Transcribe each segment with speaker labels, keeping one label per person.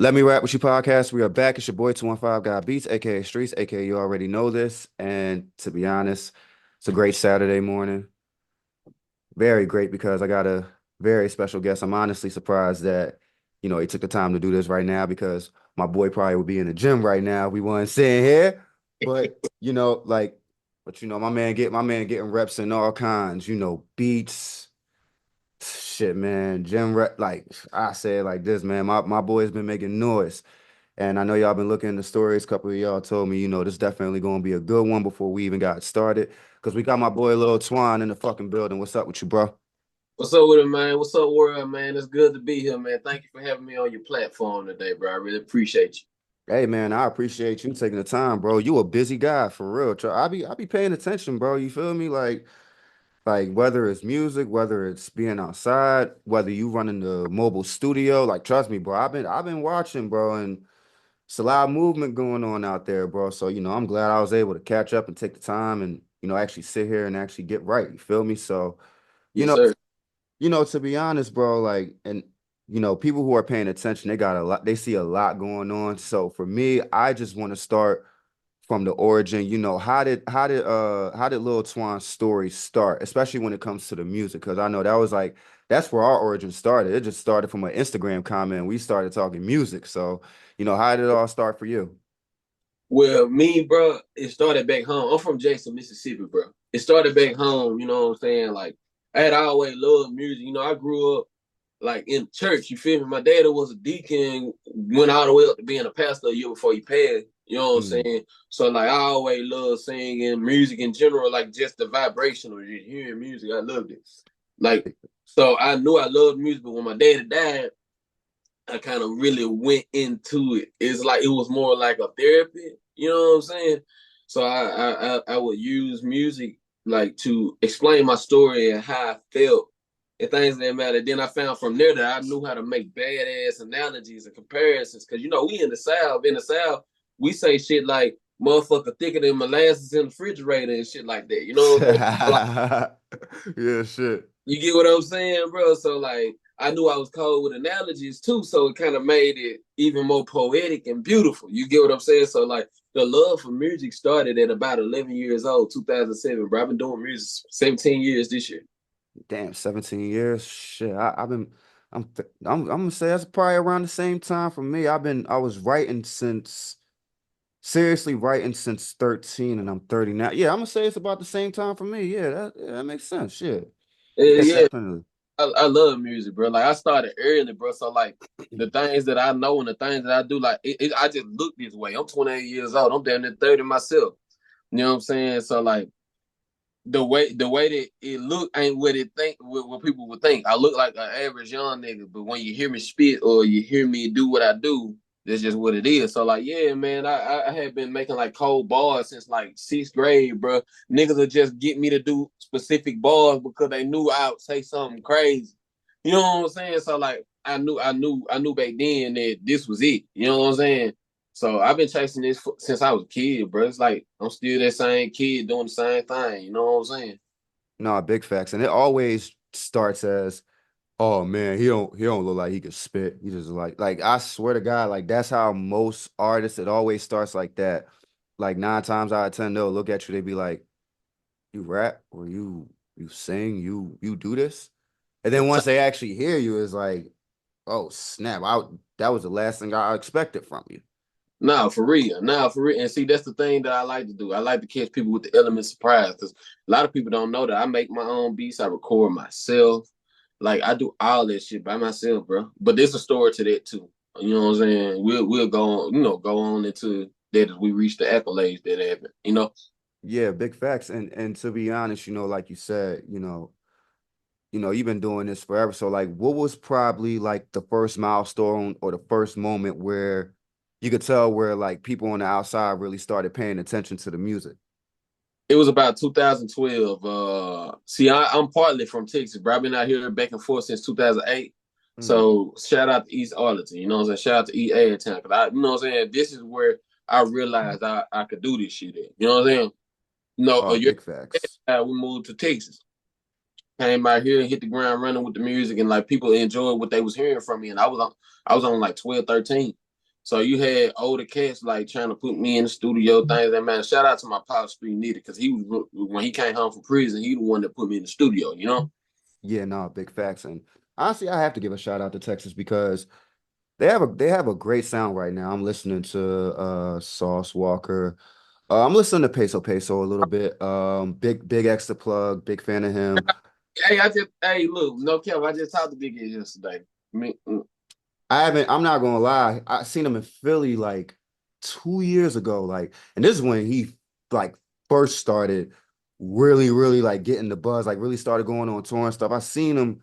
Speaker 1: Let Me Rap With You podcast. We are back. It's your boy 215 Guy Beats, aka Streets, aka you already know this. And to be honest, it's a great Saturday morning. Very great because I got a very special guest. I'm honestly surprised that, he took the time to do this right now because my boy probably would be in the gym right now. We weren't sitting here. But, my man getting reps in all kinds, beats. Shit, man. Gym rep, like I said like this, man. My boy's been making noise. And I know y'all been looking at the stories. A couple of y'all told me, this definitely going to be a good one before we even got started. Because we got my boy Lil Twon in the fucking building. What's up with you, bro?
Speaker 2: What's up with it, man? What's up, world, man? It's good to be here, man. Thank you for having me on your platform today, bro. I really appreciate you.
Speaker 1: Hey, man, I appreciate you taking the time, bro. You a busy guy for real. I be paying attention, bro. You feel me? Like whether it's music, whether it's being outside, whether you running the mobile studio, like trust me, bro. I've been watching, bro, and it's a lot of movement going on out there, bro. So, I'm glad I was able to catch up and take the time and, actually sit here and actually get right. You feel me? So, you
Speaker 2: Yes,
Speaker 1: know,
Speaker 2: sir.
Speaker 1: to be honest, bro, like, and people who are paying attention, they got a lot, they see a lot going on. So for me, I just want to start from the origin. How did Lil Twan's story start, especially when it comes to the music? Because I know that's where our origin started. It just started from an Instagram comment. And we started talking music. So, how did it all start for you?
Speaker 2: Well, me, bro, it started back home. I'm from Jackson, Mississippi, bro. It started back home, you know what I'm saying? Like, I had always loved music. I grew up like in church, you feel me? My dad was a deacon, went all the way up to being a pastor a year before he passed. You know what I'm
Speaker 1: Mm.
Speaker 2: saying? So like I always loved singing, music in general, like just the vibration of just hearing music. I loved it. Like so I knew I loved music, but when my daddy died, I kind of really went into it. It's like it was more like a therapy. You know what I'm saying? So I would use music like to explain my story and how I felt and things that matter. Then I found from there that I knew how to make badass analogies and comparisons. Cause we in the South. In the South, we say shit like motherfucker thicker than molasses in the refrigerator and shit like that. You know what I'm saying?
Speaker 1: Yeah, shit.
Speaker 2: You get what I'm saying, bro? So like I knew I was cold with analogies too, so it kind of made it even more poetic and beautiful. You get what I'm saying? So like the love for music started at about 11 years old, 2007, bro. I've been doing music 17 years this year.
Speaker 1: Damn, 17 years. Shit. I'm gonna say that's probably around the same time for me. I was writing since seriously writing since 13 and I'm 30 now. Yeah, I'm gonna say it's about the same time for me. Yeah, that makes sense. Shit. Yeah,
Speaker 2: Yeah,
Speaker 1: definitely.
Speaker 2: I love music, bro. Like I started early, bro. So like the things that I know and the things that I do, like I just look this way. I'm 28 years old. I'm damn near 30 myself. You know what I'm saying? So like the way that it look ain't what it think what people would think. I look like an average young nigga, but when you hear me spit or you hear me do what I do, that's just what it is. So like, yeah, man, I had been making like cold bars since like sixth grade, bro. Niggas would just get me to do specific bars because they knew I would say something crazy. You know what I'm saying? So like, I knew back then that this was it. You know what I'm saying? So I've been chasing this since I was a kid, bro. It's like I'm still that same kid doing the same thing. You know what I'm saying?
Speaker 1: No, big facts. And it always starts as, oh man, he don't look like he could spit. He just like I swear to God, like that's how most artists, it always starts like that. Like nine times out of ten, they'll look at you, they be like, you rap or you sing, you do this. And then once they actually hear you, it's like, oh snap! That was the last thing I expected from you.
Speaker 2: Nah, for real. Nah, for real. And see, that's the thing that I like to do. I like to catch people with the element of surprise because a lot of people don't know that I make my own beats. I record myself. Like I do all that shit by myself, bro. But there's a story to that too. You know what I'm saying? We'll go on, go on into that as we reach the accolades that happen.
Speaker 1: Yeah, big facts. And to be honest, like you said, you've been doing this forever. So like what was probably like the first milestone or the first moment where you could tell where like people on the outside really started paying attention to the music?
Speaker 2: It was about 2012. See, I'm partly from Texas, bro. I've been out here back and forth since 2008.
Speaker 1: Mm.
Speaker 2: So shout out to East Arlington. You know what I'm saying? Shout out to EA town. Cause you know what I'm saying? This is where I realized I could do this shit at. You know what I'm saying? No, a
Speaker 1: Oh,
Speaker 2: year
Speaker 1: big facts.
Speaker 2: after we moved to Texas. Came out here and hit the ground running with the music and like people enjoyed what they was hearing from me. And I was on like 12, 13. So you had older cats like trying to put me in the studio, things that man. Shout out to my pops Street Needed because he was when he came home from prison, he the one that put me in the studio, you know?
Speaker 1: Yeah, no, big facts. And honestly, I have to give a shout out to Texas because they have a great sound right now. I'm listening to Sauce Walker. I'm listening to Peso Peso a little bit. Big extra plug, big fan of him.
Speaker 2: Hey, hey, look, no cap, I just talked to Big Ed yesterday. Me,
Speaker 1: I'm not gonna lie, I seen him in Philly like 2 years ago. Like, and this is when he like first started really like getting the buzz, like really started going on tour and stuff. I seen him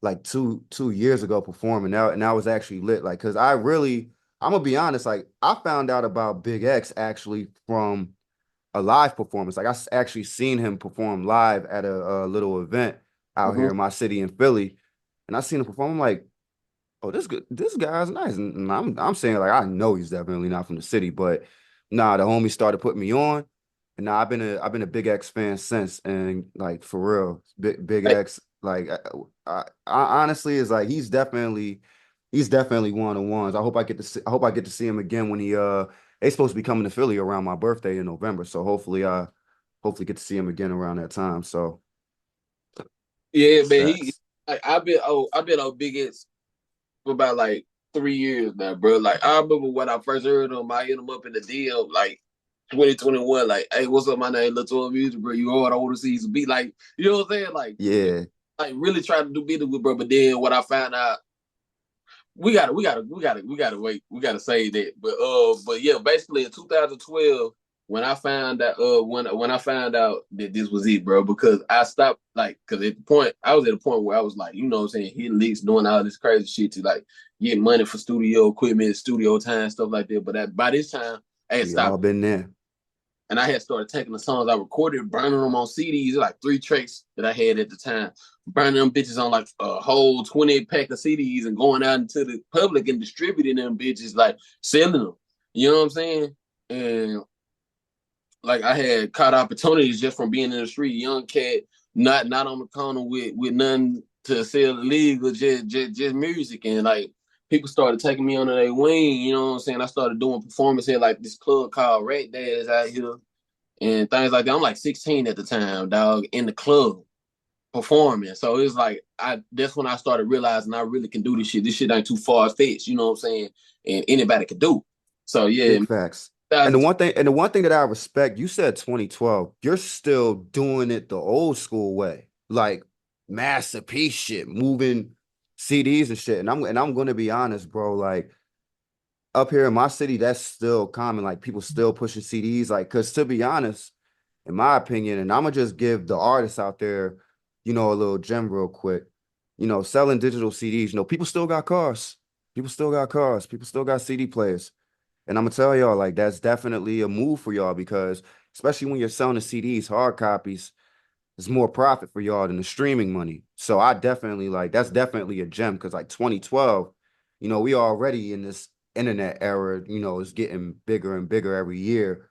Speaker 1: like two years ago performing now, and I was actually lit. Like, cause I'm gonna be honest, like I found out about Big X actually from a live performance. Like actually seen him perform live at a little event out here
Speaker 2: mm-hmm.
Speaker 1: in my city in Philly, and I seen him perform. I'm like, oh, this guy's nice. And I'm saying like I know he's definitely not from the city, but nah, the homie started putting me on. And now I've been a Big X fan since. And like for real, Big
Speaker 2: Hey,
Speaker 1: X, like I honestly is like he's definitely one of the ones. I hope I get to see him again when they supposed to be coming to Philly around my birthday in November. So hopefully get to see him again around that time. So
Speaker 2: yeah, man, he
Speaker 1: facts.
Speaker 2: like I've been on Big Ed for about like 3 years now, bro. Like I remember when I first heard him, I hit him up in the DM like 2021, like, hey, what's up? My name LilTwonMusic, bro. You hard, I want to see some beat, like, you know what I'm saying?
Speaker 1: Yeah,
Speaker 2: Like really trying to do business with, bro. But then what I found out, we gotta wait, we gotta say that. But yeah, basically in 2012, when I found out that this was it, bro, because I stopped like, because at the point I was at a point where I was like, you know what I'm saying, hitting leaks, doing all this crazy shit to like get money for studio equipment, studio time, stuff like that. But by this time, I had
Speaker 1: we all
Speaker 2: stopped
Speaker 1: been there.
Speaker 2: and I had started taking the songs I recorded, burning them on CDs, like 3 tracks that I had at the time, burning them bitches on like a whole 20 pack of CDs and going out into the public and distributing them bitches, like selling them. You know what I'm saying? And like I had caught opportunities just from being in the street, young cat, not on the corner with nothing to sell illegal, just music. And like people started taking me under their wing, you know what I'm saying? I started doing performance here like this club called Rat Dads out here and things like that. I'm like 16 at the time, dog, in the club performing. So it's like that's when I started realizing I really can do this shit. This shit ain't too far fetched, you know what I'm saying? And anybody can do. So yeah,
Speaker 1: Big facts. And the
Speaker 2: 2000,
Speaker 1: one thing, and the one thing that I respect, you said 2012. You're still doing it the old school way, like masterpiece shit, moving CDs and shit. And I'm gonna be honest, bro. Like up here in my city, that's still common. Like people still pushing CDs. Like, cause to be honest, in my opinion, and I'm gonna just give the artists out there, a little gem real quick. Selling digital CDs. People still got cars. People still got cars. People still got CD players. And I'm gonna tell y'all, like, that's definitely a move for y'all because especially when you're selling the CDs, hard copies, it's more profit for y'all than the streaming money. So I definitely like that's definitely a gem because like 2012, we already in this internet era, it's getting bigger and bigger every year.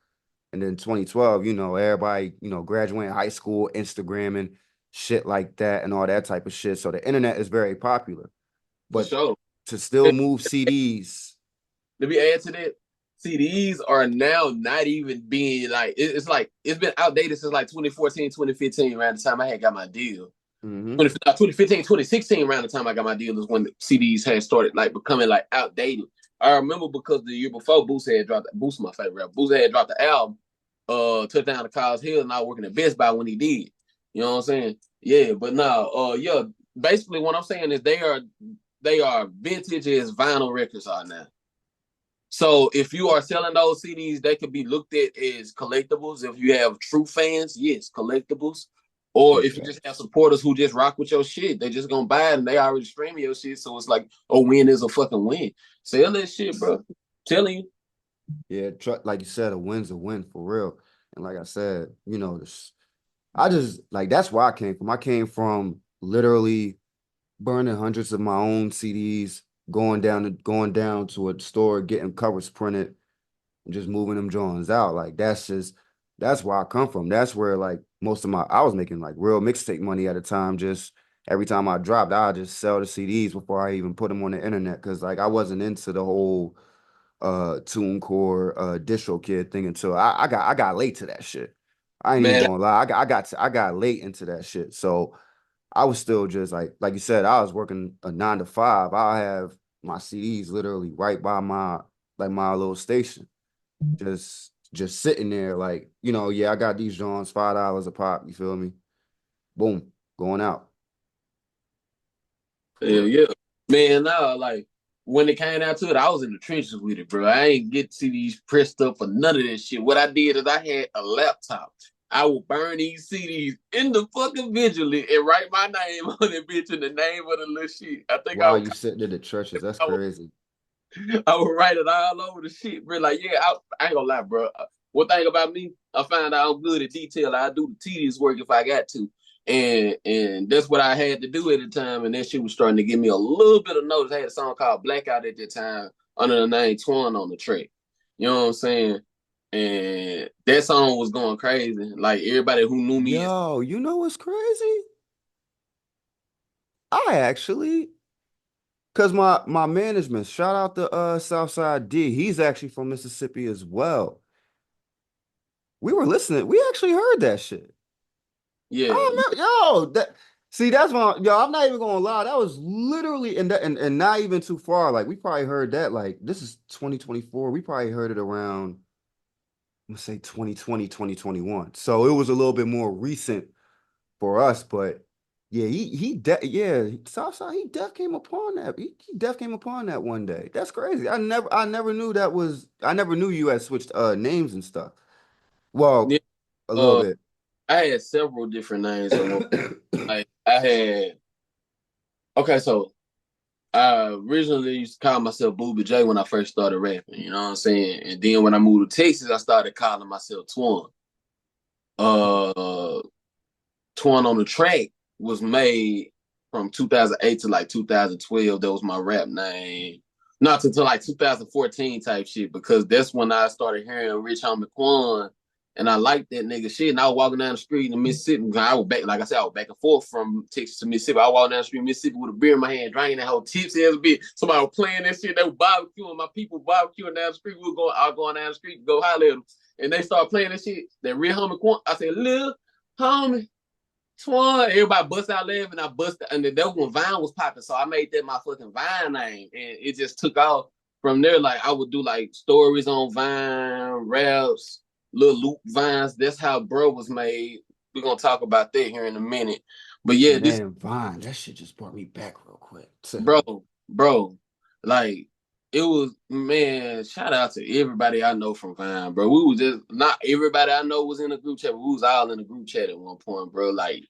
Speaker 1: And then 2012, everybody, graduating high school, Instagramming, shit like that, and all that type of shit. So the internet is very popular.
Speaker 2: for
Speaker 1: But
Speaker 2: sure.
Speaker 1: to still move CDs,
Speaker 2: Let me add to that. CDs are now not even being like it's like it's been outdated since like 2014, 2015, around the time I had got my deal.
Speaker 1: hmm
Speaker 2: 2015, 2016, around the time I got my deal is when the CDs had started like becoming like outdated. I remember because the year before Boost had dropped Boost, my favorite rapper. Boost had dropped the album, Touchdown to College Hill, and I was working at Best Buy when he did. You know what I'm saying? Yeah, but now, yeah, basically what I'm saying is they are vintage as vinyl records are now. So if you are selling those CDs, they could be looked at as collectibles. If you have true fans, yes, collectibles. Or
Speaker 1: big
Speaker 2: if you just have
Speaker 1: facts.
Speaker 2: supporters who just rock with your shit, they just gonna buy it and they already streaming your shit. So it's like a win is a fucking win. Sell that shit, bro. I'm telling you.
Speaker 1: Yeah, like you said, a win's a win for real. And like I said, I just like that's where I came from. I came from literally burning hundreds of my own CDs, going down to a store, getting covers printed, and just moving them joints out. Like that's where I come from. That's where like most of my I was making like real mixtape money at a time. Just every time I dropped, I just sell the CDs before I even put them on the internet because like I wasn't into the whole TuneCore, DistroKid thing until I got late to that shit. I ain't even
Speaker 2: Man,
Speaker 1: gonna lie. I got late into that shit. So I was still just like you said, I was working a 9 to 5. I have my CDs literally right by my little station. Just sitting there, like, yeah, I got these Johns, $5 a pop, you feel me? Boom, going out. For
Speaker 2: hell
Speaker 1: real.
Speaker 2: yeah. Man, nah, like when it came down to it, I was in the trenches with it, bro. I ain't get CDs pressed up for none of this shit. What I did is I had a laptop. I would burn these CDs in the fucking Vigilant and write my name on that bitch and the name of the little shit. I think I
Speaker 1: While
Speaker 2: would
Speaker 1: you sitting in the churches, that's
Speaker 2: I would
Speaker 1: crazy.
Speaker 2: I would write it all over the shit, bro. Like, yeah, I ain't gonna lie, bro. One thing about me, I find out I'm good at detail. I do the tedious work if I got to. And that's what I had to do at the time. And that shit was starting to give me a little bit of notice. I had a song called Blackout at that time under the name Twon on the track. You know what I'm saying? And that song was going crazy. Like everybody who knew me is
Speaker 1: Yo, you know what's crazy? I actually, cause my management, shout out to Southside D. He's actually from Mississippi as well. We were listening. We actually heard that shit.
Speaker 2: yeah,
Speaker 1: Oh man, yo, that see, that's my yo. I'm not even gonna lie. That was literally and not even too far. Like we probably heard that. Like this is 2024. We probably heard it around, let's say 2020, 2021. So it was a little bit more recent for us. But yeah, yeah, Southside, he def came upon that. He def came upon that one day. That's crazy. I never knew that was. I never knew you had switched names and stuff.
Speaker 2: yeah.
Speaker 1: Well, a little
Speaker 2: Uh,
Speaker 1: bit.
Speaker 2: I had several different names at one. Like I had. Okay, so I originally used to call myself Booby J when I first started rapping, you know what I'm saying? And then when I moved to Texas, I started calling myself Twon. Uh Twon on the Track was made from 2008 to like 2012. That was my rap name. Not until like 2014 type shit, because that's when I started hearing Rich Homie Quan, and I liked that nigga shit. And I was walking down the street in Mississippi. I was back, like I said, I was back and forth from Texas to Mississippi. I walked down the street in Mississippi with a beer in my hand, drinking that whole tipsy as a bit. Somebody was playing that shit. They were barbecuing. My people barbecuing down the street. We were going, I was going down the street to go holler at them. And they started playing that shit. That Real Homie Quan. I said, Lil Homie Twon. Everybody bust out laughing. I bust, and that was when Vine was popping. So I made that my fucking Vine name, and it just took off from there. Like I would do like stories on Vine, raps, little loop vines. That's how bro was made. We're gonna talk about that here in a minute. But
Speaker 1: The
Speaker 2: yeah, this
Speaker 1: name Vine, that shit just brought me back real quick.
Speaker 2: bro, like it was, man. Shout out to everybody I know from Vine, bro. We was just, not everybody I know was in a group chat, but we was all in a group chat at one point, bro. Like,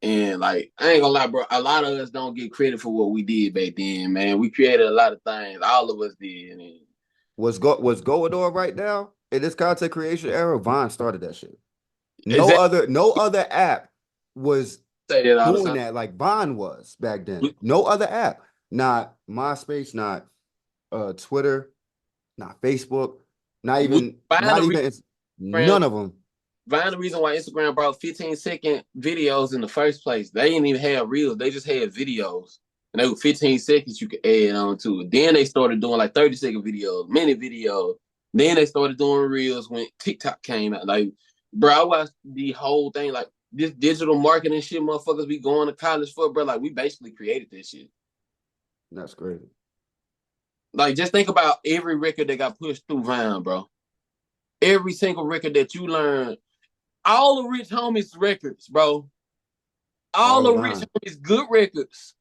Speaker 2: and like, I ain't gonna lie, bro. A lot of us don't get credit for what we did back then, man. We created a lot of things. All of us did. And
Speaker 1: Was Goador right now in this content creation era? Vine started that shit.
Speaker 2: is
Speaker 1: No other app was
Speaker 2: say that all the
Speaker 1: doing
Speaker 2: time?
Speaker 1: that like Vine was back then.
Speaker 2: We,
Speaker 1: No other app. Not MySpace, not Twitter, not Facebook, not
Speaker 2: we
Speaker 1: even
Speaker 2: find
Speaker 1: not
Speaker 2: the
Speaker 1: even
Speaker 2: reason.
Speaker 1: none of them.
Speaker 2: Find the reason why Instagram brought 15-second videos in the first place. They didn't even have reels. They just had videos. And they were 15 seconds you could add on to it. Then they started doing like 30-second videos, mini videos. Then they started doing reels when TikTok came out. Like, bro, I watched the whole thing. Like, this digital marketing shit motherfuckers be going to college for, bro. Like, we basically created this shit.
Speaker 1: That's crazy.
Speaker 2: Like, just think about every record that got pushed through Vine, bro. Every single record that you learn, all the Rich Homies records, bro. All
Speaker 1: All
Speaker 2: the Rich
Speaker 1: Vine.
Speaker 2: Homies good records.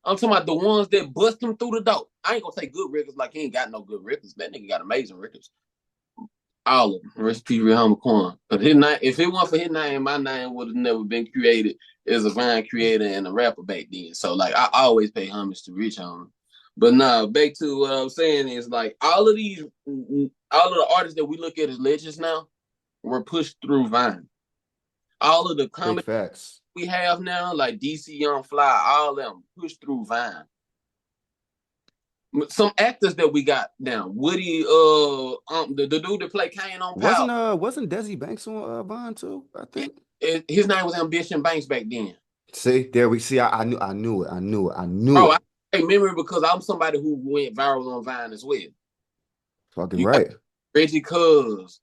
Speaker 2: I'm talking about the ones that bust him through the door. I ain't gonna say good records like he ain't got no good records. That nigga got amazing records. All of them. Recipe Real Homie Quan. But his name, if it weren't for his name, my name would have never been created as a Vine creator and a rapper back then. So like I always pay homage to Rich Homie. But nah, back to what I'm saying is like all of the artists that we look at as legends now were pushed through Vine. All of the
Speaker 1: Big
Speaker 2: comedy
Speaker 1: facts.
Speaker 2: we have now, like DC Young Fly, all of them pushed through Vine. Some actors that we got now, Woody, the dude that played Kane on Power,
Speaker 1: Wasn't Desi Banks on Vine too, I think?
Speaker 2: his name was Ambition Banks back then.
Speaker 1: See, there we see. I knew it. I knew it. I knew
Speaker 2: Bro, I
Speaker 1: it.
Speaker 2: remember because I'm somebody who went viral on Vine as well.
Speaker 1: Fucking
Speaker 2: You got
Speaker 1: right.
Speaker 2: Reggie Cuz,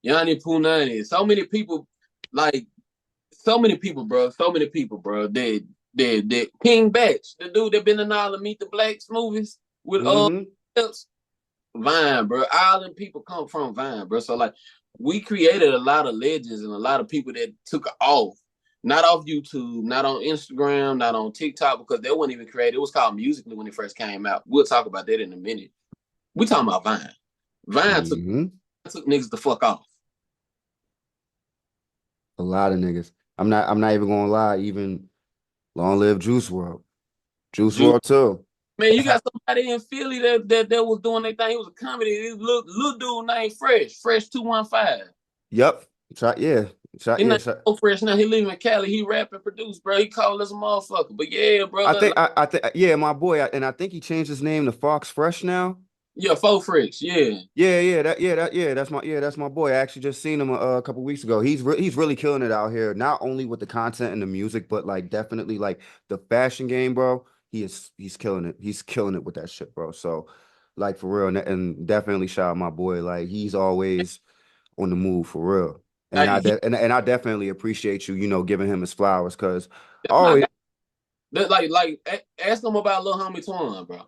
Speaker 2: Yanni Punani, so many people, like so many people, bro. So many people, bro. That King Batch, the dude that been in all the Meet the Blacks movies with
Speaker 1: Mm-hmm.
Speaker 2: Vine, bro. All them people come from Vine, bro. So like we created a lot of legends and a lot of people that took off. Not off YouTube, not on Instagram, not on TikTok, because they weren't even created. It was called Musically when it first came out. We'll talk about that in a minute. We talking about Vine. Vine
Speaker 1: Mm-hmm.
Speaker 2: took niggas the fuck off.
Speaker 1: A lot of niggas. I'm not even gonna lie, even long live Juice World. Juice
Speaker 2: Juice.
Speaker 1: World too.
Speaker 2: Man, you got somebody in Philly that was doing their thing. He was a comedy. This little dude named Fresh 215.
Speaker 1: Yep. Shot, yeah. Shot,
Speaker 2: He
Speaker 1: yeah.
Speaker 2: not
Speaker 1: Shot.
Speaker 2: so fresh now. He live in Cali. He rap and produce, bro. He called us a motherfucker. But yeah, bro.
Speaker 1: I think, yeah, my boy, and I think he changed his name to Fox Fresh now.
Speaker 2: Yeah, faux fresh. Yeah.
Speaker 1: Yeah, that's my boy. I actually just seen him a couple weeks ago. He's really killing it out here, not only with the content and the music, but like definitely like the fashion game, bro. He's killing it. He's killing it with that shit, bro. So, like for real, and definitely shout out my boy. Like he's always on the move for real. And
Speaker 2: Hey,
Speaker 1: and I definitely appreciate you, giving him his flowers because
Speaker 2: that's my
Speaker 1: always
Speaker 2: guy. Ask him about little homie Twon, bro.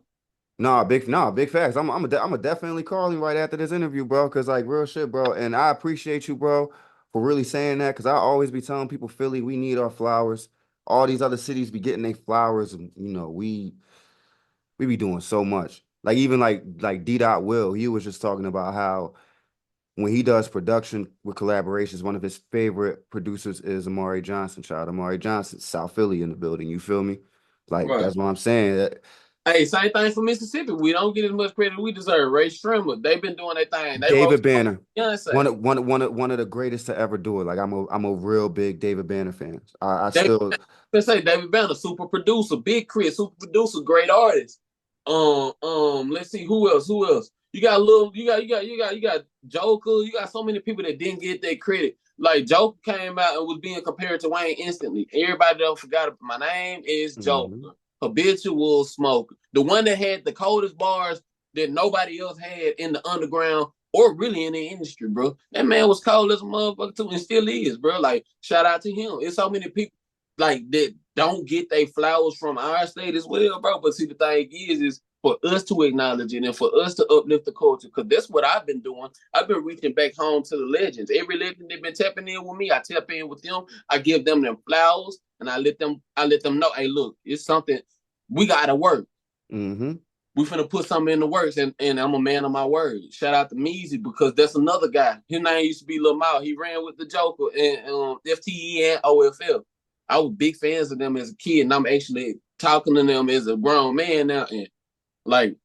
Speaker 1: big facts. I'm a definitely call him right after this interview, bro. Cause like real shit, bro. And I appreciate you, bro, for really saying that. Cause I always be telling people, Philly, we need our flowers. All these other cities be getting their flowers, and we be doing so much. Like even like D. Dot Will, he was just talking about how when he does production with collaborations, one of his favorite producers is Amari Johnson. Child Amari Johnson, South Philly in the building. You feel me? Like
Speaker 2: Right.
Speaker 1: that's what I'm saying.
Speaker 2: Hey, same thing for Mississippi. We don't get as much credit we deserve. Ray Shrimmer, they've been doing their thing. They wrote
Speaker 1: David Banner,
Speaker 2: Beyonce.
Speaker 1: one of the greatest to ever do it. Like I'm a real big David Banner fan. I
Speaker 2: David,
Speaker 1: still
Speaker 2: let's say David Banner, super producer, big Chris, super producer, great artist. Let's see who else. Who else? You got little. You got Joker. You got so many people that didn't get their credit. Like Joker came out and was being compared to Wayne instantly. Everybody don't forgot it. My name is
Speaker 1: hmm
Speaker 2: Joker. Habitual smoker. The one that had the coldest bars that nobody else had in the underground or really in the industry, bro. That man was cold as a motherfucker too, and still is, bro. Like, shout out to him. It's so many people like that don't get their flowers from our state as well, bro. But see, the thing is for us to acknowledge it and for us to uplift the culture, because that's what I've been doing. I've been reaching back home to the legends. Every legend they've been tapping in with me, I tap in with them. I give them flowers, and I let them know, hey, look, it's something we gotta work.
Speaker 1: hmm
Speaker 2: We finna put something in the works, and I'm a man of my word. Shout out to Meezy because that's another guy. His name used to be Lil Mal. He ran with the Joker and FTE and OFL. I was big fans of them as a kid, and I'm actually talking to them as a grown man now. And like,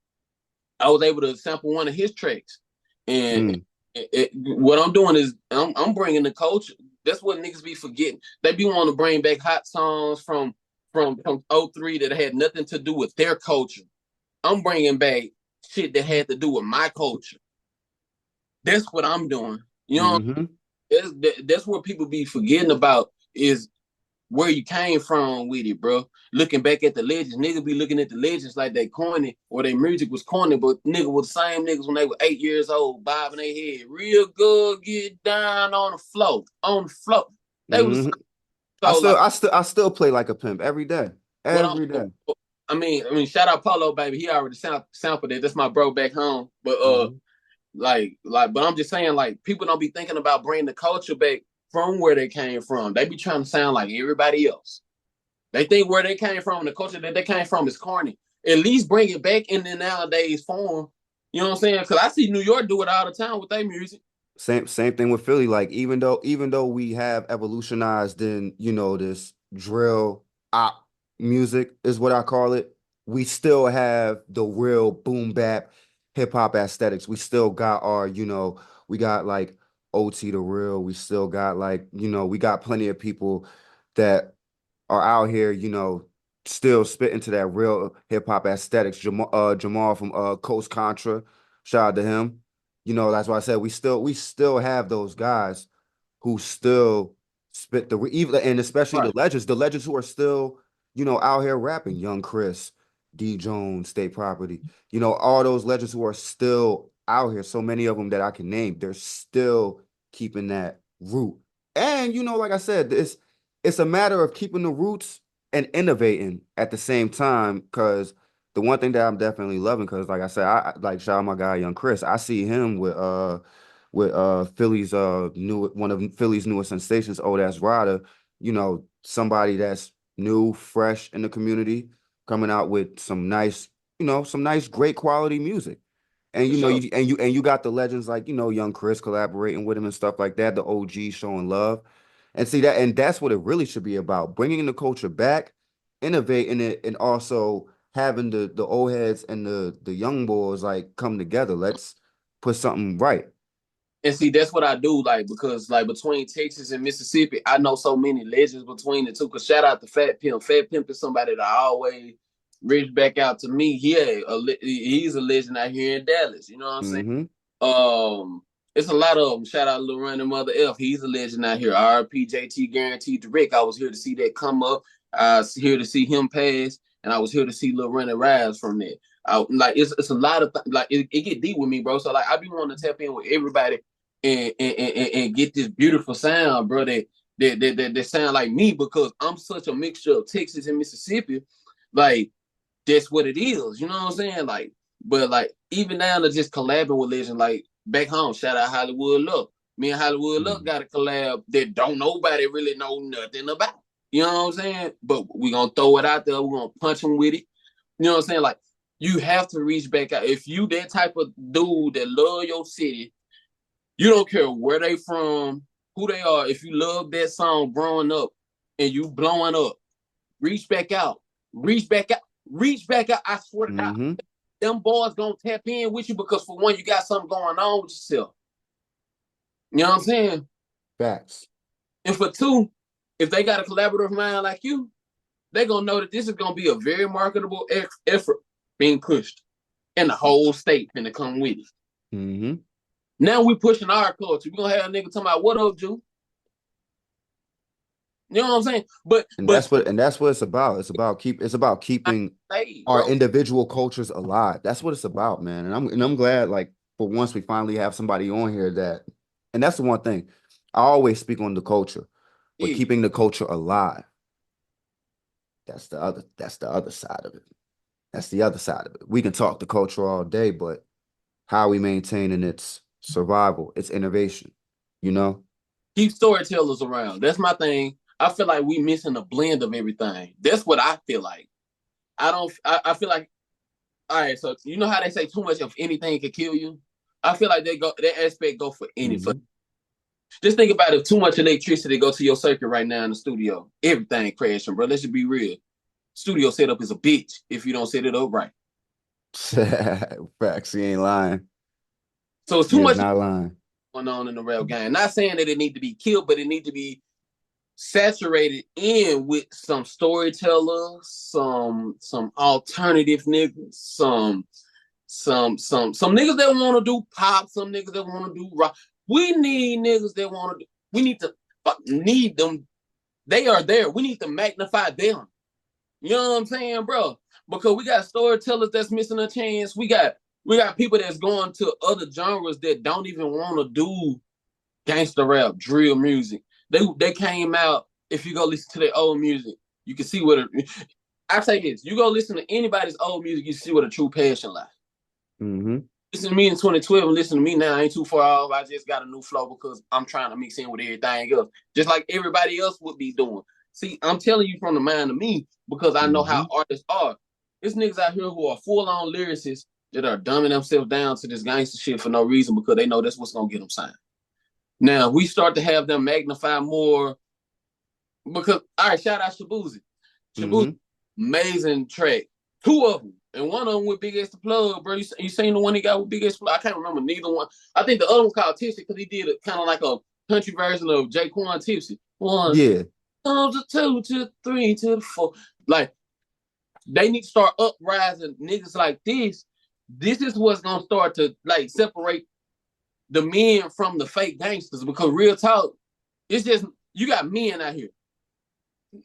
Speaker 2: I was able to sample one of his tracks. And
Speaker 1: mm.
Speaker 2: what I'm doing is I'm bringing the culture. That's what niggas be forgetting. They be wanting to bring back hot songs from '03 that had nothing to do with their culture. I'm bringing back shit that had to do with my culture. That's what I'm doing. You know,
Speaker 1: hmm
Speaker 2: that's what people be forgetting about is where you came from with it, bro. Looking back at the legends, niggas be looking at the legends like they corny or their music was corny, but nigga was the same niggas when they were 8 years old, bobbing their head real good, get down on the floor, on the floor. They was
Speaker 1: hmm
Speaker 2: so like
Speaker 1: I still play like a pimp every day,
Speaker 2: what
Speaker 1: every day.
Speaker 2: I mean, shout out Polo, baby. He already sampled it. That's my bro back home. But
Speaker 1: hmm
Speaker 2: but I'm just saying, like, people don't be thinking about bringing the culture back from where they came from. They be trying to sound like everybody else. They think where they came from and the culture that they came from is corny. At least bring it back in the nowadays form. You know what I'm saying? Because I see New York do it all the time with their music.
Speaker 1: Same thing with Philly. Like even though we have evolutionized in, this drill op music is what I call it, we still have the real boom bap hip hop aesthetics. We still got our, we got like OT the real. We still got like, we got plenty of people that are out here, still spitting to that real hip hop aesthetics. Jamal from Coast Contra, shout out to him. That's why I said we still have those guys who still spit even and especially
Speaker 2: Right.
Speaker 1: the legends who are still, out here rapping. Young Chris, D Jones, State Property, all those legends who are still out here, so many of them that I can name, they're still keeping that root. And like I said, it's a matter of keeping the roots and innovating at the same time. Because the one thing that I'm definitely loving, because like I said, I like shout out my guy Young Chris. I see him with Philly's new one of Philly's newest sensations, Old Ass Rider. Somebody that's new, fresh in the community, coming out with some nice, great quality music. And
Speaker 2: For sure.
Speaker 1: you got the legends like Young Chris collaborating with him and stuff like that. The OG showing love, and see that, and that's what it really should be about: bringing the culture back, innovating it, and also having the old heads and the young boys like come together. Let's put something right.
Speaker 2: And see, that's what I do, like, because like between Texas and Mississippi, I know so many legends between the two. Cause shout out to Fat Pimp. Fat Pimp is somebody that I always reach back out to me. He's a legend out here in Dallas. You know what I'm saying?
Speaker 1: Mm-hmm.
Speaker 2: It's a lot of them. Shout out to Lil Run and Mother F. He's a legend out here. RP JT Guaranteed Direct. I was here to see that come up. I was here to see him pass, and I was here to see Lil Run and Rise from that. Like it's a lot of like it get deep with me, bro. So like I be wanting to tap in with everybody and get this beautiful sound, bro. That sound like me because I'm such a mixture of Texas and Mississippi. Like that's what it is. You know what I'm saying? Like, but like even down to just collabing with legends like back home. Shout out Hollywood Luck. Me and Hollywood Luck got a collab that don't nobody really know nothing about. You know what I'm saying? But we gonna throw it out there. We're gonna punch them with it. You know what I'm saying? Like you have to reach back out. If you that type of dude that love your city, you don't care where they from, who they are. If you love that song growing up and you blowing up, reach back out. Reach back out. Reach back out. I swear to God.
Speaker 1: Mm-hmm.
Speaker 2: Them boys gonna tap in with you because for one, you got something going on with yourself. You know what I'm saying?
Speaker 1: Facts.
Speaker 2: And for two, if they got a collaborative mind like you, they gonna know that this is gonna be a very marketable effort being pushed, and the whole state finna come with it.
Speaker 1: Mm-hmm.
Speaker 2: Now we pushing our culture. We gonna have a nigga talking about what up, Jew? You know what I'm saying?
Speaker 1: And
Speaker 2: But
Speaker 1: that's what it's about. It's about keeping
Speaker 2: hey,
Speaker 1: our
Speaker 2: bro,
Speaker 1: individual cultures alive. That's what it's about, man. And I'm glad, like, for once we finally have somebody on here that, and that's the one thing. I always speak on the culture, but
Speaker 2: yeah.
Speaker 1: keeping the culture alive. That's the other side of it. That's the other side of it. We can talk the culture all day, but how we maintaining its survival, its innovation, you know?
Speaker 2: Keep storytellers around. That's my thing. I feel like we missing a blend of everything. That's what I feel like. I don't. I feel like all right. So you know how they say too much of anything can kill you. I feel like that aspect go for anything.
Speaker 1: Mm-hmm.
Speaker 2: Just think about it. If too much electricity go to your circuit right now in the studio, everything crashing, bro. Let's just be real. Studio setup is a bitch if you don't set it up right.
Speaker 1: Facts. He ain't lying.
Speaker 2: So it's
Speaker 1: He
Speaker 2: too
Speaker 1: is
Speaker 2: much
Speaker 1: not lying.
Speaker 2: going on in the rap game. Not saying that it need to be killed, but it need to be saturated in with some storytellers, some alternative niggas, some niggas that want to do pop, some niggas that want to do rock. We need niggas that want to. We need to need them. They are there. We need to magnify them. You know what I'm saying, bro? Because we got storytellers that's missing a chance. We got people that's going to other genres that don't even want to do gangster rap, drill music. They came out. If you go listen to their old music, you can see what I say this. You go listen to anybody's old music, you see what a true passion lies.
Speaker 1: Mm-hmm.
Speaker 2: Listen to me in 2012 and listen to me now. I ain't too far off. I just got a new flow because I'm trying to mix in with everything else, just like everybody else would be doing. See, I'm telling you from the mind of me because I know
Speaker 1: Mm-hmm.
Speaker 2: how artists are. There's niggas out here who are full-on lyricists that are dumbing themselves down to this gangster shit for no reason because they know that's what's gonna get them signed. Now we start to have them magnify more because all right, shout out Shabuzi. Shabuzi,
Speaker 1: Mm-hmm.
Speaker 2: amazing track. Two of them. And one of them with Big X the Plug, bro. You seen the one he got with Big X Plug? I can't remember neither one. I think the other one called Tipsy because he did a kind of like a country version of Jaquan Tipsy. One,
Speaker 1: Yeah.
Speaker 2: to the two, to the three, to the four. Like they need to start uprising niggas like this. This is what's gonna start to like separate the men from the fake gangsters because real talk, it's just you got men out here.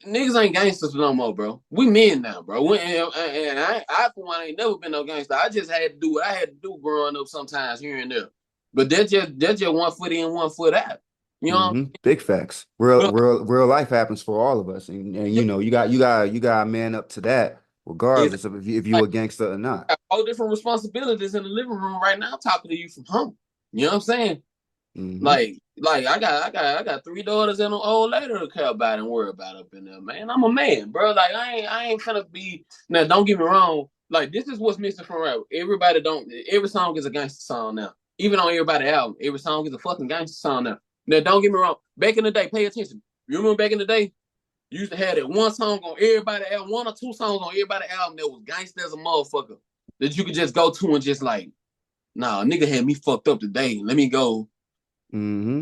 Speaker 2: niggas ain't gangsters no more, bro. We men now, bro. And I for one ain't never been no gangster. I just had to do what I had to do growing up sometimes here and there. But that's just 1 foot in, 1 foot out. You know,
Speaker 1: Big facts.
Speaker 2: what
Speaker 1: Real life happens for all of us, and
Speaker 2: yeah,
Speaker 1: you got to man up to that,
Speaker 2: it's
Speaker 1: regardless of if you
Speaker 2: like
Speaker 1: a gangster or not.
Speaker 2: I got all different responsibilities in the living room right now. I'm talking to you from home. You know what I'm saying?
Speaker 1: Hmm
Speaker 2: Like I got 3 daughters and an old lady to care about and worry about up in there, man. I'm a man, bro. Like I ain't finna be now. Don't get me wrong. Like this is what's missing from rap. Everybody don't. Every song is a gangster song now. Even on everybody album, every song is a fucking gangster song now. Now don't get me wrong. Back in the day, pay attention. You remember back in the day, you used to have that one song on everybody album, 1 or 2 songs on everybody album that was gangster as a motherfucker that you could just go to and just like, nah, nigga had me fucked up today. Let me go.
Speaker 1: hmm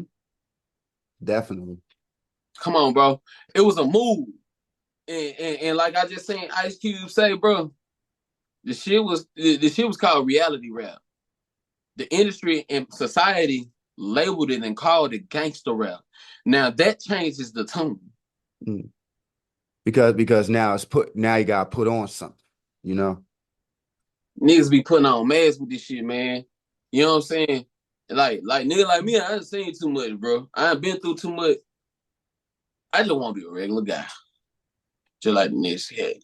Speaker 1: Definitely.
Speaker 2: Come on, bro. It was a move. And like I just seen Ice Cube say, bro, the shit was called reality rap. The industry and society labeled it and called it gangster rap. Now that changes the tone.
Speaker 1: Mm. Because now you got to put on something, you know.
Speaker 2: Niggas be putting on masks with this shit, man. You know what I'm saying? Like nigga like me, I ain't seen too much, bro. I ain't been through too much. I just want to be a regular guy. Just like the next head.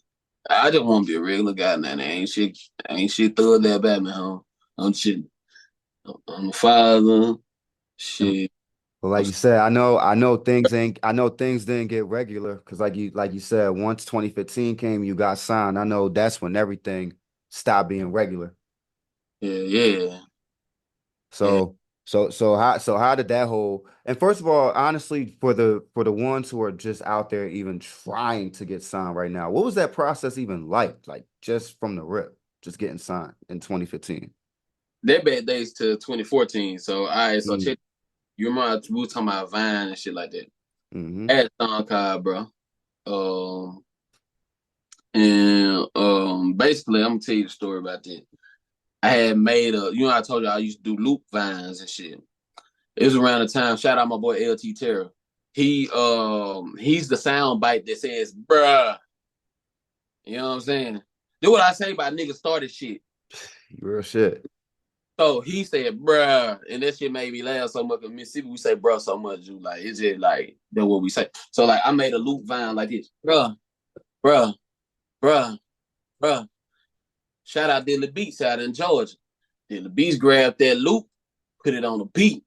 Speaker 2: I just want to be a regular guy now. Ain't shit thug that bad, man. I'm shit. I'm a father.
Speaker 1: And
Speaker 2: Shit.
Speaker 1: but like you said, I know things didn't get regular because like you said, once 2015 came, you got signed. I know that's when everything stopped being regular.
Speaker 2: Yeah, yeah, yeah.
Speaker 1: So how did that whole and first of all, honestly, for the ones who are just out there even trying to get signed right now, what was that process even like? Like just from the rip, just getting signed in 2015.
Speaker 2: That bad days to 2014. So, all right, so
Speaker 1: Mm.
Speaker 2: check. You remember we were talking about Vine and shit like that.
Speaker 1: Mm-hmm.
Speaker 2: I had a song card, bro. Um, and basically, I'm gonna tell you the story about that. I had made I told you I used to do loop vines and shit. It was around the time. Shout out my boy LT Terror. He's the sound bite that says bruh. You know what I'm saying? Do what I say about niggas started shit.
Speaker 1: Real shit.
Speaker 2: So he said bruh, and that shit made me laugh so much. In Mississippi, we say bruh so much, you like it's just like that's what we say. So like I made a loop vine like this, bruh, bruh, bruh, bruh. Shout out Dilly Beats out in Georgia. Dilly Beats grabbed that loop, put it on a beat,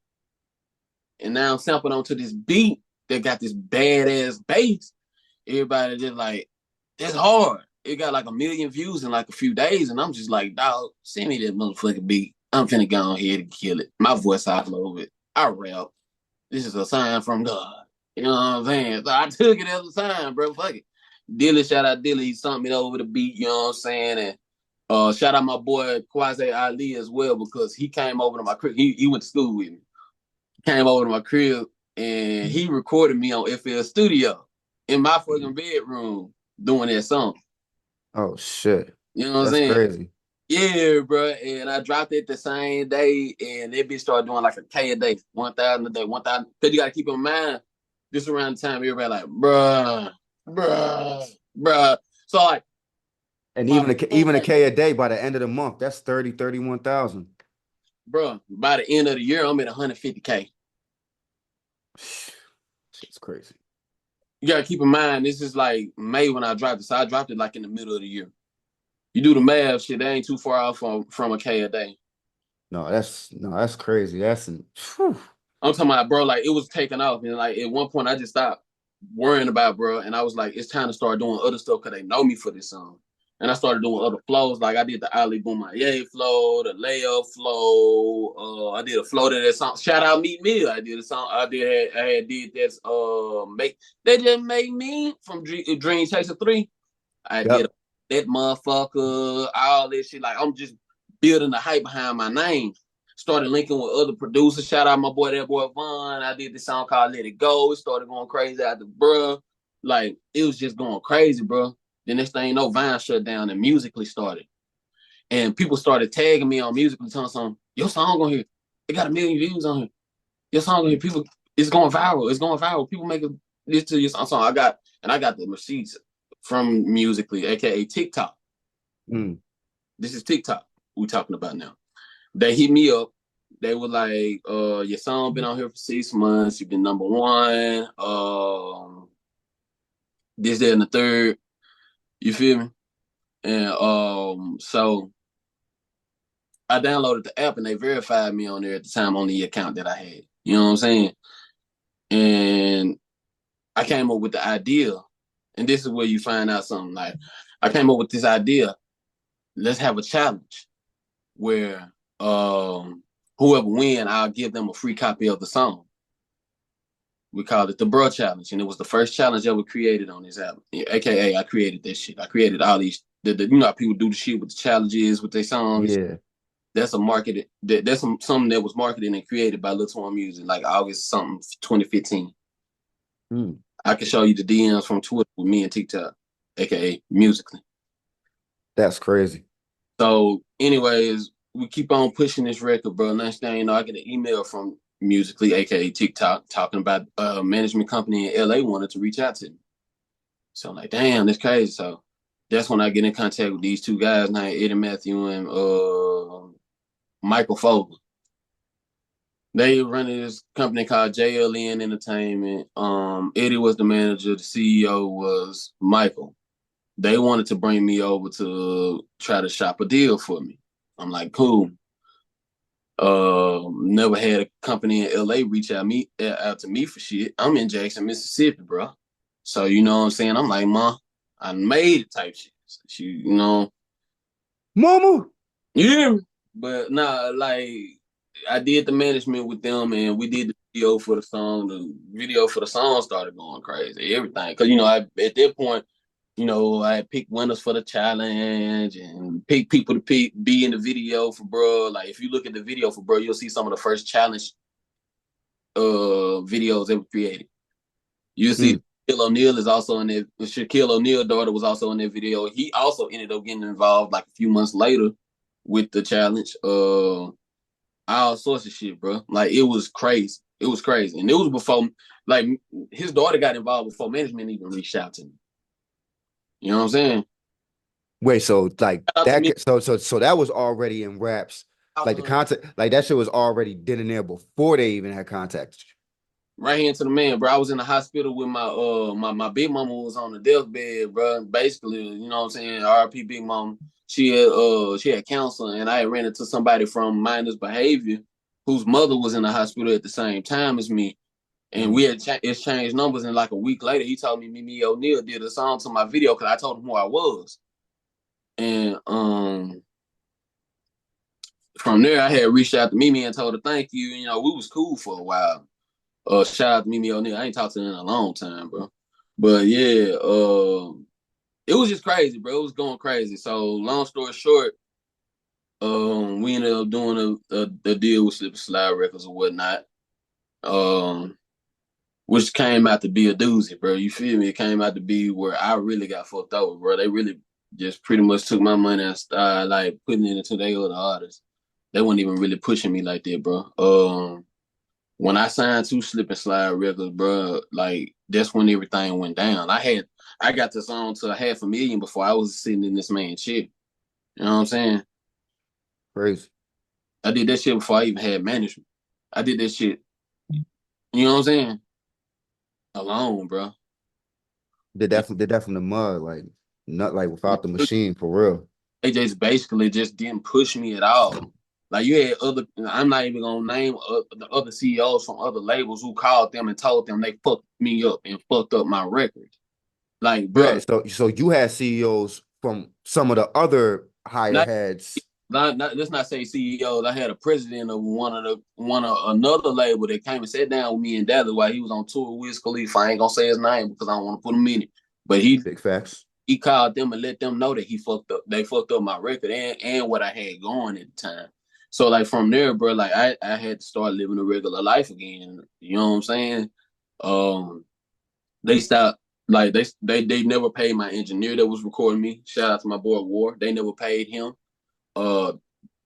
Speaker 2: and now I'm sampling onto this beat that got this badass bass. Everybody just like, it's hard. It got like 1 million views in like a few days, and I'm just like, dog, send me that motherfucking beat. I'm finna go on here and kill it. My voice all over it. I rap. This is a sign from God. You know what I'm saying? So I took it as a sign, bro. Fuck it. Dilly, shout out Dilly. He sent me over the beat, you know what I'm saying? And shout out my boy Quasi Ali as well, because he came over to my crib. He went to school with me. Came over to my crib and he recorded me on FL Studio in my fucking bedroom doing that song.
Speaker 1: Oh shit.
Speaker 2: You know what I'm
Speaker 1: That's
Speaker 2: saying?
Speaker 1: crazy.
Speaker 2: Yeah, bro. And I dropped it the same day, and that bitch started doing like a K a day, 1,000 a day, 1,000. Because you got to keep in mind, this around the time everybody like, bruh. So like,
Speaker 1: And
Speaker 2: my phone,
Speaker 1: even a K a day by the end of the month, that's 31,000.
Speaker 2: bro, by the end of the year, I'm at 150K.
Speaker 1: Shit's crazy.
Speaker 2: You got to keep in mind, this is like May when I dropped it. So I dropped it like in the middle of the year. You do the math, shit, they ain't too far off from a K a day.
Speaker 1: No, that's crazy. Whew.
Speaker 2: I'm talking about, bro, like it was taking off. And like at one point I just stopped worrying about, bro. And I was like, it's time to start doing other stuff because they know me for this song. And I started doing other flows. Like I did the Ali Boumaier flow, the layup flow. I did a flow to that song. Shout out Meet Mill. I did a song. I had did that make they just make me from Dream Chaser 3. I did
Speaker 1: Yep.
Speaker 2: that motherfucker, all this shit. Like I'm just building the hype behind my name. Started linking with other producers. Shout out my boy, that boy Vaughn. I did this song called Let It Go. It started going crazy after bruh. Like it was just going crazy, bro. The next thing you know, Vine shut down and Musically started. And people started tagging me on Musically, telling some, your song on here. It got 1 million views on here. Your song on here. People, it's going viral. It's going viral. People making this to your song. I got and I got the receipts from Musically, aka TikTok.
Speaker 1: Mm.
Speaker 2: This is TikTok we're talking about now. They hit me up. They were like, your song been on here for 6 months. You've been number one. This, that, and the third. You feel me? And so I downloaded the app and they verified me on there at the time on the account that I had. You know what I'm saying? And I came up with the idea, and this is where you find out something. Like, I came up with this idea. Let's have a challenge where whoever win, I'll give them a free copy of the song. We called it the Bro Challenge, and it was the first challenge ever created on this album. Yeah, AKA, I created this shit. I created all these. You know how people do the shit with the challenges with their songs.
Speaker 1: Yeah.
Speaker 2: That's a marketed. That's something that was marketed and created by LilTwonMusic, like August something 2015.
Speaker 1: Mm.
Speaker 2: I can show you the DMs from Twitter with me and TikTok, aka Musically.
Speaker 1: That's crazy.
Speaker 2: So, anyways, we keep on pushing this record, bro. Next thing you know, I get an email from Musically, aka TikTok, talking about a management company in LA wanted to reach out to me. So I'm like, damn, that's crazy. So that's when I get in contact with these two guys named Eddie Matthew and Michael Fogel. They running this company called JLN Entertainment. Eddie was the manager. The CEO was Michael. They wanted to bring me over to try to shop a deal for me. I'm like, cool. Never had a company in LA reach out to me for shit. I'm in Jackson, Mississippi, bro. So you know what I'm saying? I'm like, Ma, I made it type shit. So she,
Speaker 1: Mama.
Speaker 2: yeah. But nah, like I did the management with them, and we did the video for the song. The video for the song started going crazy. Everything, because at that point, I picked winners for the challenge and picked people to be in the video for bro. Like if you look at the video for bro, you'll see some of the first challenge videos ever created. You'll see
Speaker 1: Mm.
Speaker 2: Shaquille O'Neal is also in there. Shaquille O'Neal's daughter was also in that video. He also ended up getting involved like a few months later with the challenge. All sorts of shit, bro. Like it was crazy. It was crazy. And it was before like his daughter got involved before management even reached out to me. You know what I'm saying?
Speaker 1: Wait, so like
Speaker 2: Shout out to me.
Speaker 1: that so that was already in raps. Like the content, like that shit was already did in there before they even had contacted you.
Speaker 2: Right here to the man, bro. I was in the hospital with my big mama was on the deathbed, bro. Basically, you know what I'm saying? RP Big Mama. She had cancer, and I had ran into somebody from Minders Behavior whose mother was in the hospital at the same time as me. And we had exchanged numbers, and like a week later, he told me Mimi O'Neal did a song to my video because I told him who I was. And from there, I had reached out to Mimi and told her thank you. We was cool for a while. Shout out to Mimi O'Neal. I ain't talked to her in a long time, bro. But yeah, it was just crazy, bro. It was going crazy. So long story short, we ended up doing a deal with Slip and Slide Records or whatnot. Which came out to be a doozy, bro. You feel me? It came out to be where I really got fucked over, bro. They really just pretty much took my money and started like putting it into their other artists. They weren't even really pushing me like that, bro. When I signed to Slip and Slide Records, bro, like that's when everything went down. I got this on to 500,000 before I was sitting in this man's shit. You know what I'm saying?
Speaker 1: Crazy.
Speaker 2: I did that shit before I even had management. I did that shit. You know what I'm saying? Alone, bro.
Speaker 1: Did that from the mud, like not like without the machine for real.
Speaker 2: They just basically just didn't push me at all. Like you had other, I'm not even gonna name the other CEOs from other labels who called them and told them they fucked me up and fucked up my record. Like, bro,
Speaker 1: So you had CEOs from some of the other higher
Speaker 2: not,
Speaker 1: heads.
Speaker 2: let's not say CEOs. I had a president of one of another label that came and sat down with me and Dallas while he was on tour with Wiz Khalifa. I ain't gonna say his name because I don't want to put him in it. But
Speaker 1: Big facts.
Speaker 2: he called them and let them know that he fucked up. They fucked up my record and what I had going at the time. So like from there, bro, like I had to start living a regular life again. You know what I'm saying? They stopped like they never paid my engineer that was recording me. Shout out to my boy War. They never paid him. Uh,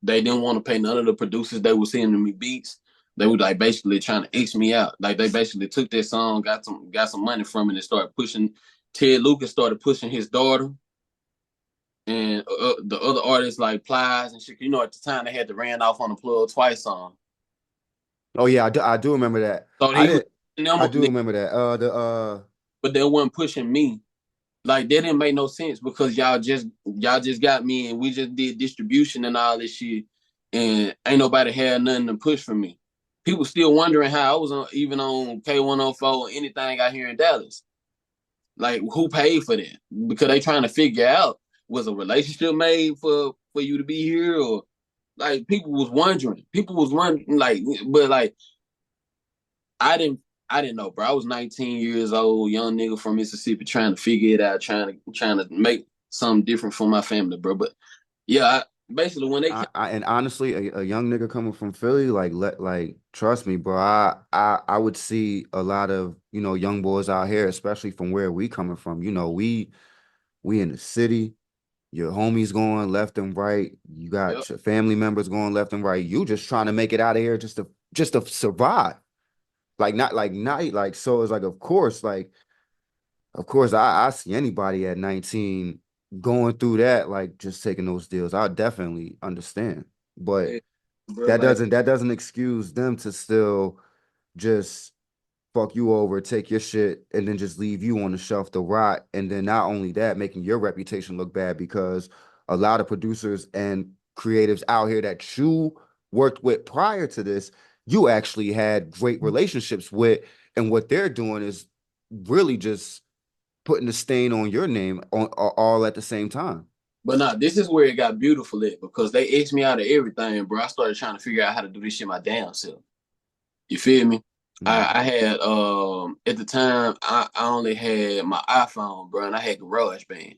Speaker 2: they didn't want to pay none of the producers that were sending me beats. They were like basically trying to X me out. Like they basically took that song, got some money from it, and started pushing Ted Lucas started pushing his daughter, and the other artists like Plies and shit. You know, at the time they had to ran off on the Plug Twice song.
Speaker 1: Oh yeah, I do remember that.
Speaker 2: So
Speaker 1: I
Speaker 2: he was,
Speaker 1: did. I do remember that.
Speaker 2: but they weren't pushing me. Like that didn't make no sense because y'all just got me and we just did distribution and all this shit, and ain't nobody had nothing to push for me. People still wondering how I was on even on K104 or anything out here in Dallas. Like who paid for that? Because they trying to figure out was a relationship made for you to be here or like people was wondering. People was wondering like but like I didn't I didn't know, bro. I was 19 years old, young nigga from Mississippi trying to figure it out, trying to make something different for my family, bro. But yeah, basically when they came,
Speaker 1: and honestly, a young nigga coming from Philly, like trust me, bro. I would see a lot of young boys out here, especially from where we coming from. We in the city. Your homies going left and right. You
Speaker 2: yep,
Speaker 1: got your family members going left and right. You just trying to make it out of here just to survive. Like so it's like of course I see anybody at 19 going through that, like just taking those deals. I definitely understand. But
Speaker 2: yeah, bro,
Speaker 1: that
Speaker 2: like
Speaker 1: doesn't excuse them to still just fuck you over, take your shit, and then just leave you on the shelf to rot. And then not only that, making your reputation look bad because a lot of producers and creatives out here that you worked with prior to this, you actually had great relationships with, and what they're doing is really just putting a stain on your name on all at the same time.
Speaker 2: but nah, this is where it got beautiful at because they X me out of everything, bro. I started trying to figure out how to do this shit my damn self. You feel me?
Speaker 1: Mhm.
Speaker 2: I had at the time I only had my iPhone, bro, and I had GarageBand.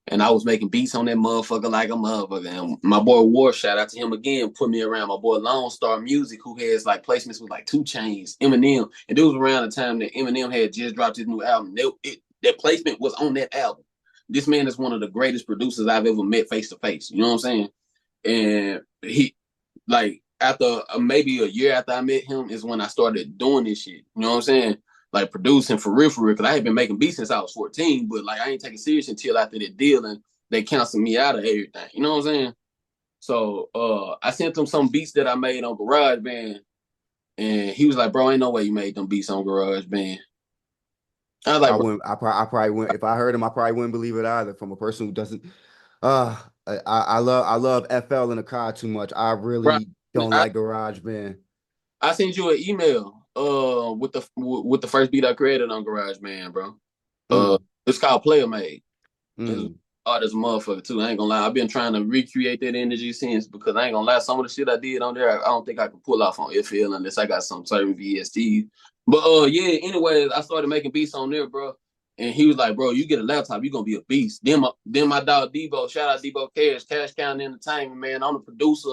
Speaker 2: And I was making beats on that motherfucker like a motherfucker. And my boy War, shout out to him again, put me around my boy LilTwonMusic, who has like placements with like 2 Chainz, Eminem. And it was around the time that Eminem had just dropped his new album. That placement was on that album. This man is one of the greatest producers I've ever met face to face. You know what I'm saying? And he, like, after maybe a year after I met him, is when I started doing this shit. You know what I'm saying? Like producing for real, because I had been making beats since I was 14, but like I ain't taking serious until after that deal and they canceled me out of everything. You know what I'm saying? So I sent him some beats that I made on GarageBand, and he was like, "Bro, ain't no way you made them beats on GarageBand." I was like,
Speaker 1: I
Speaker 2: "Bro,
Speaker 1: wouldn't. I probably wouldn't. If I heard him, I probably wouldn't believe it either. From a person who doesn't. I love FL in the car too much. I
Speaker 2: bro,
Speaker 1: really don't
Speaker 2: I,
Speaker 1: like GarageBand.
Speaker 2: I sent you an email with the first beat I created on GarageBand, bro. Uh,
Speaker 1: Mm,
Speaker 2: it's called Player Made. It's
Speaker 1: mm.
Speaker 2: hard as a motherfucker too. I ain't gonna lie. I've been trying to recreate that energy since because I ain't gonna lie. Some of the shit I did on there, I don't think I can pull off on FL unless I got some certain VSTs. But yeah. Anyways, I started making beats on there, bro. And he was like, "Bro, you get a laptop, you gonna be a beast." Then my dog Debo, shout out Debo Cash County Entertainment, man. I'm the producer.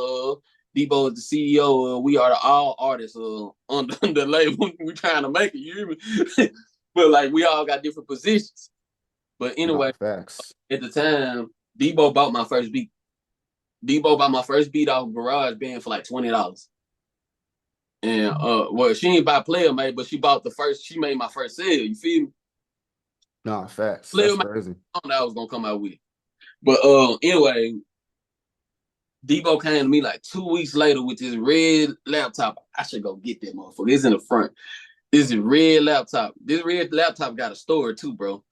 Speaker 2: Debo is the CEO. We are the all artists on the label. We trying to make it. You hear me? But like, we all got different positions. But
Speaker 1: Nah,
Speaker 2: anyway,
Speaker 1: facts.
Speaker 2: at the time, Debo bought my first beat. Debo bought my first beat off GarageBand for like $20. And well, she ain't buy Player Made, but she bought the first. She made my first sale. You feel me?
Speaker 1: Nah, facts.
Speaker 2: Player
Speaker 1: That's
Speaker 2: Made
Speaker 1: crazy.
Speaker 2: that I was gonna come out with. But anyway, Debo came to me like 2 weeks later with this red laptop. I should go get that motherfucker. It's in the front. This is red laptop. This red laptop got a storage too, bro.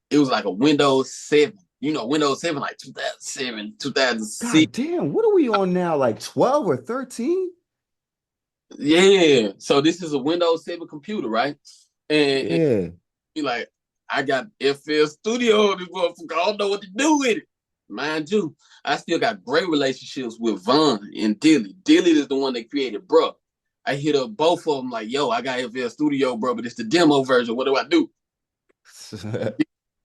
Speaker 2: It was like a Windows 7. You know, Windows 7, like 2007, 2006.
Speaker 1: God damn, what are we on now? Like 12 or 13?
Speaker 2: Yeah. So this is a Windows 7 computer, right? And
Speaker 1: Yeah.
Speaker 2: be like, I got FL Studio on this motherfucker. I don't know what to do with it. Mind you, I still got great relationships with Von and Dilly. Dilly is the one that created Bruh. I hit up both of them like, yo, I got FL Studio, bro, but it's the demo version. What do I do?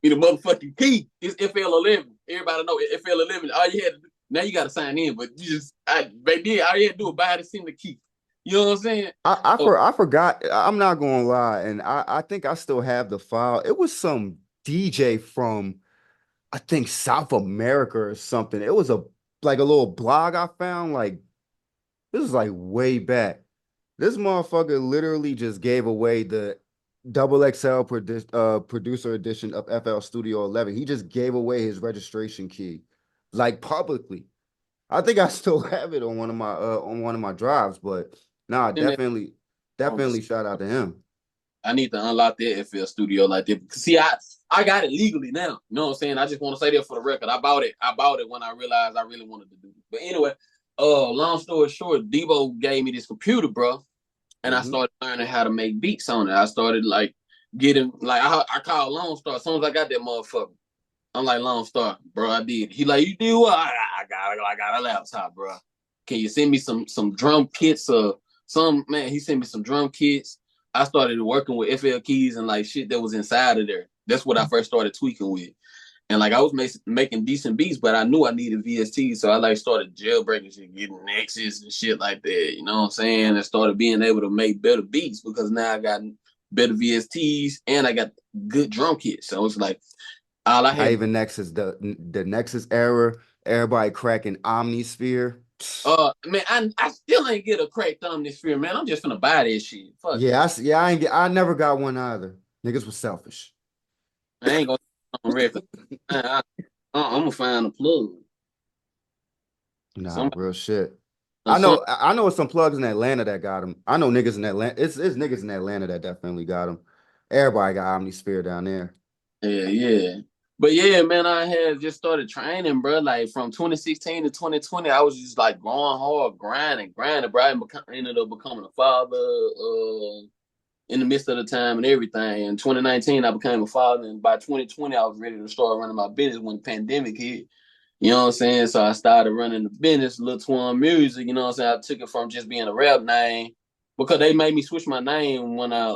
Speaker 2: Need a motherfucking key. It's FL11. Everybody know FL11. All you had to do, now you got to sign in, but you just, back then, all you had to do was buy it and send the key. You know what I'm saying? So,
Speaker 1: I forgot. I'm not gonna lie, and I think I still have the file. It was some DJ from I think South America or something. It was a little blog I found. Like this was like way back. This motherfucker literally just gave away double XL producer edition of FL Studio 11. He just gave away his registration key, like publicly. I think I still have it on one of my drives, but nah,
Speaker 2: And then,
Speaker 1: definitely shout out to him.
Speaker 2: I need to unlock that FL Studio like that. See, I got it legally now. You know what I'm saying? I just want to say that for the record. I bought it. I bought it when I realized I really wanted to do it. But anyway, long story short, Debo gave me this computer, bro, and I
Speaker 1: Hmm.
Speaker 2: started learning how to make beats on it. I started like getting like I called Lone Star as soon as I got that motherfucker. I'm like, Lone Star, bro, I did. He like, you do what? I got a laptop, bro. Can you send me some drum kits or some man? He sent me some drum kits. I started working with FL keys and like shit that was inside of there. That's what I first started tweaking with. And like I was making decent beats, but I knew I needed VST, so I like started jailbreaking shit, getting Nexus and shit like that. You know what I'm saying? And started being able to make better beats because now I got better VSTs and I got good drum kits. So it's like all I
Speaker 1: Not
Speaker 2: had.
Speaker 1: even Nexus, the Nexus era, everybody cracking Omnisphere.
Speaker 2: Man, I still ain't get a cracked Omnisphere, man. I'm just gonna buy this shit. Fuck
Speaker 1: Yeah,
Speaker 2: that.
Speaker 1: I never got one either. Niggas was selfish.
Speaker 2: I ain't gonna on record. I'm gonna find a plug.
Speaker 1: Nah,
Speaker 2: Somebody,
Speaker 1: real shit.
Speaker 2: some,
Speaker 1: I know some plugs in Atlanta that got them. I know niggas in Atlanta. It's niggas in Atlanta that definitely got them. Everybody got Omnisphere down there.
Speaker 2: yeah, yeah. But yeah, man, I had just started training, bro. Like from 2016 to 2020, I was just like going hard, grinding, bro. Ended up becoming a father in the midst of the time and everything. In 2019, I became a father, and by 2020, I was ready to start running my business when the pandemic hit. You know what I'm saying? So I started running the business, LilTwonMusic. You know what I'm saying? I took it from just being a rap name because they made me switch my name when I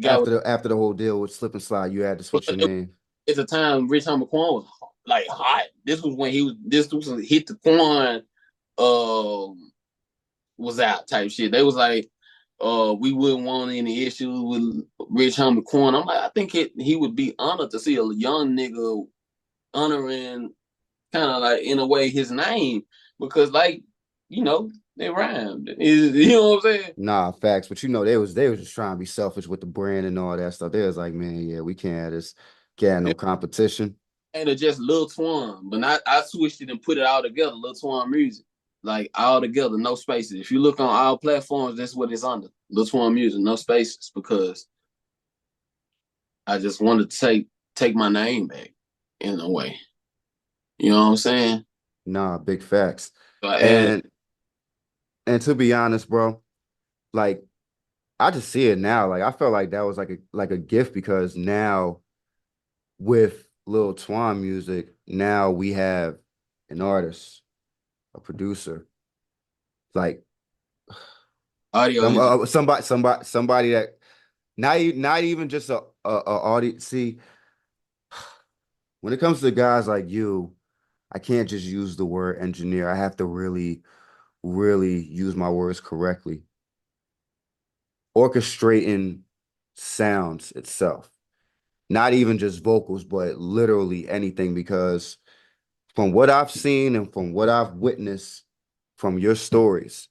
Speaker 2: got with.
Speaker 1: After the whole deal with Slip and Slide, you had to switch your name.
Speaker 2: At the time, Rich Homie Quan was like hot. This was when he was. This was hit the Quan was out type shit. They was like, we wouldn't want any issues with Rich Homie Quan. I'm like, I think he would be honored to see a young nigga honoring kind of like in a way his name because like they rhymed. You know what I'm saying?
Speaker 1: Nah, facts. But you know, they was just trying to be selfish with the brand and all that stuff. They was like, man, yeah, we can't have this, can't have no competition.
Speaker 2: And it's just Lil Twon, but I switched it and put it all together. LilTwonMusic, like all together, no spaces. If you look on all platforms, that's what it's under. LilTwonMusic, no spaces, because I just wanted to take my name back in a way. You know what I'm saying?
Speaker 1: Nah, big facts.
Speaker 2: So I added
Speaker 1: And to be honest, bro, like I just see it now. Like I felt like that was like a gift because now with Lil Twon music, now we have an artist, a producer, like
Speaker 2: audio engineer.
Speaker 1: somebody that not even just a audience. See, when it comes to guys like you, I can't just use the word engineer. I have to really use my words correctly. Orchestrating sounds itself, not even just vocals, but literally anything. Because from what I've seen and from what I've witnessed from your stories,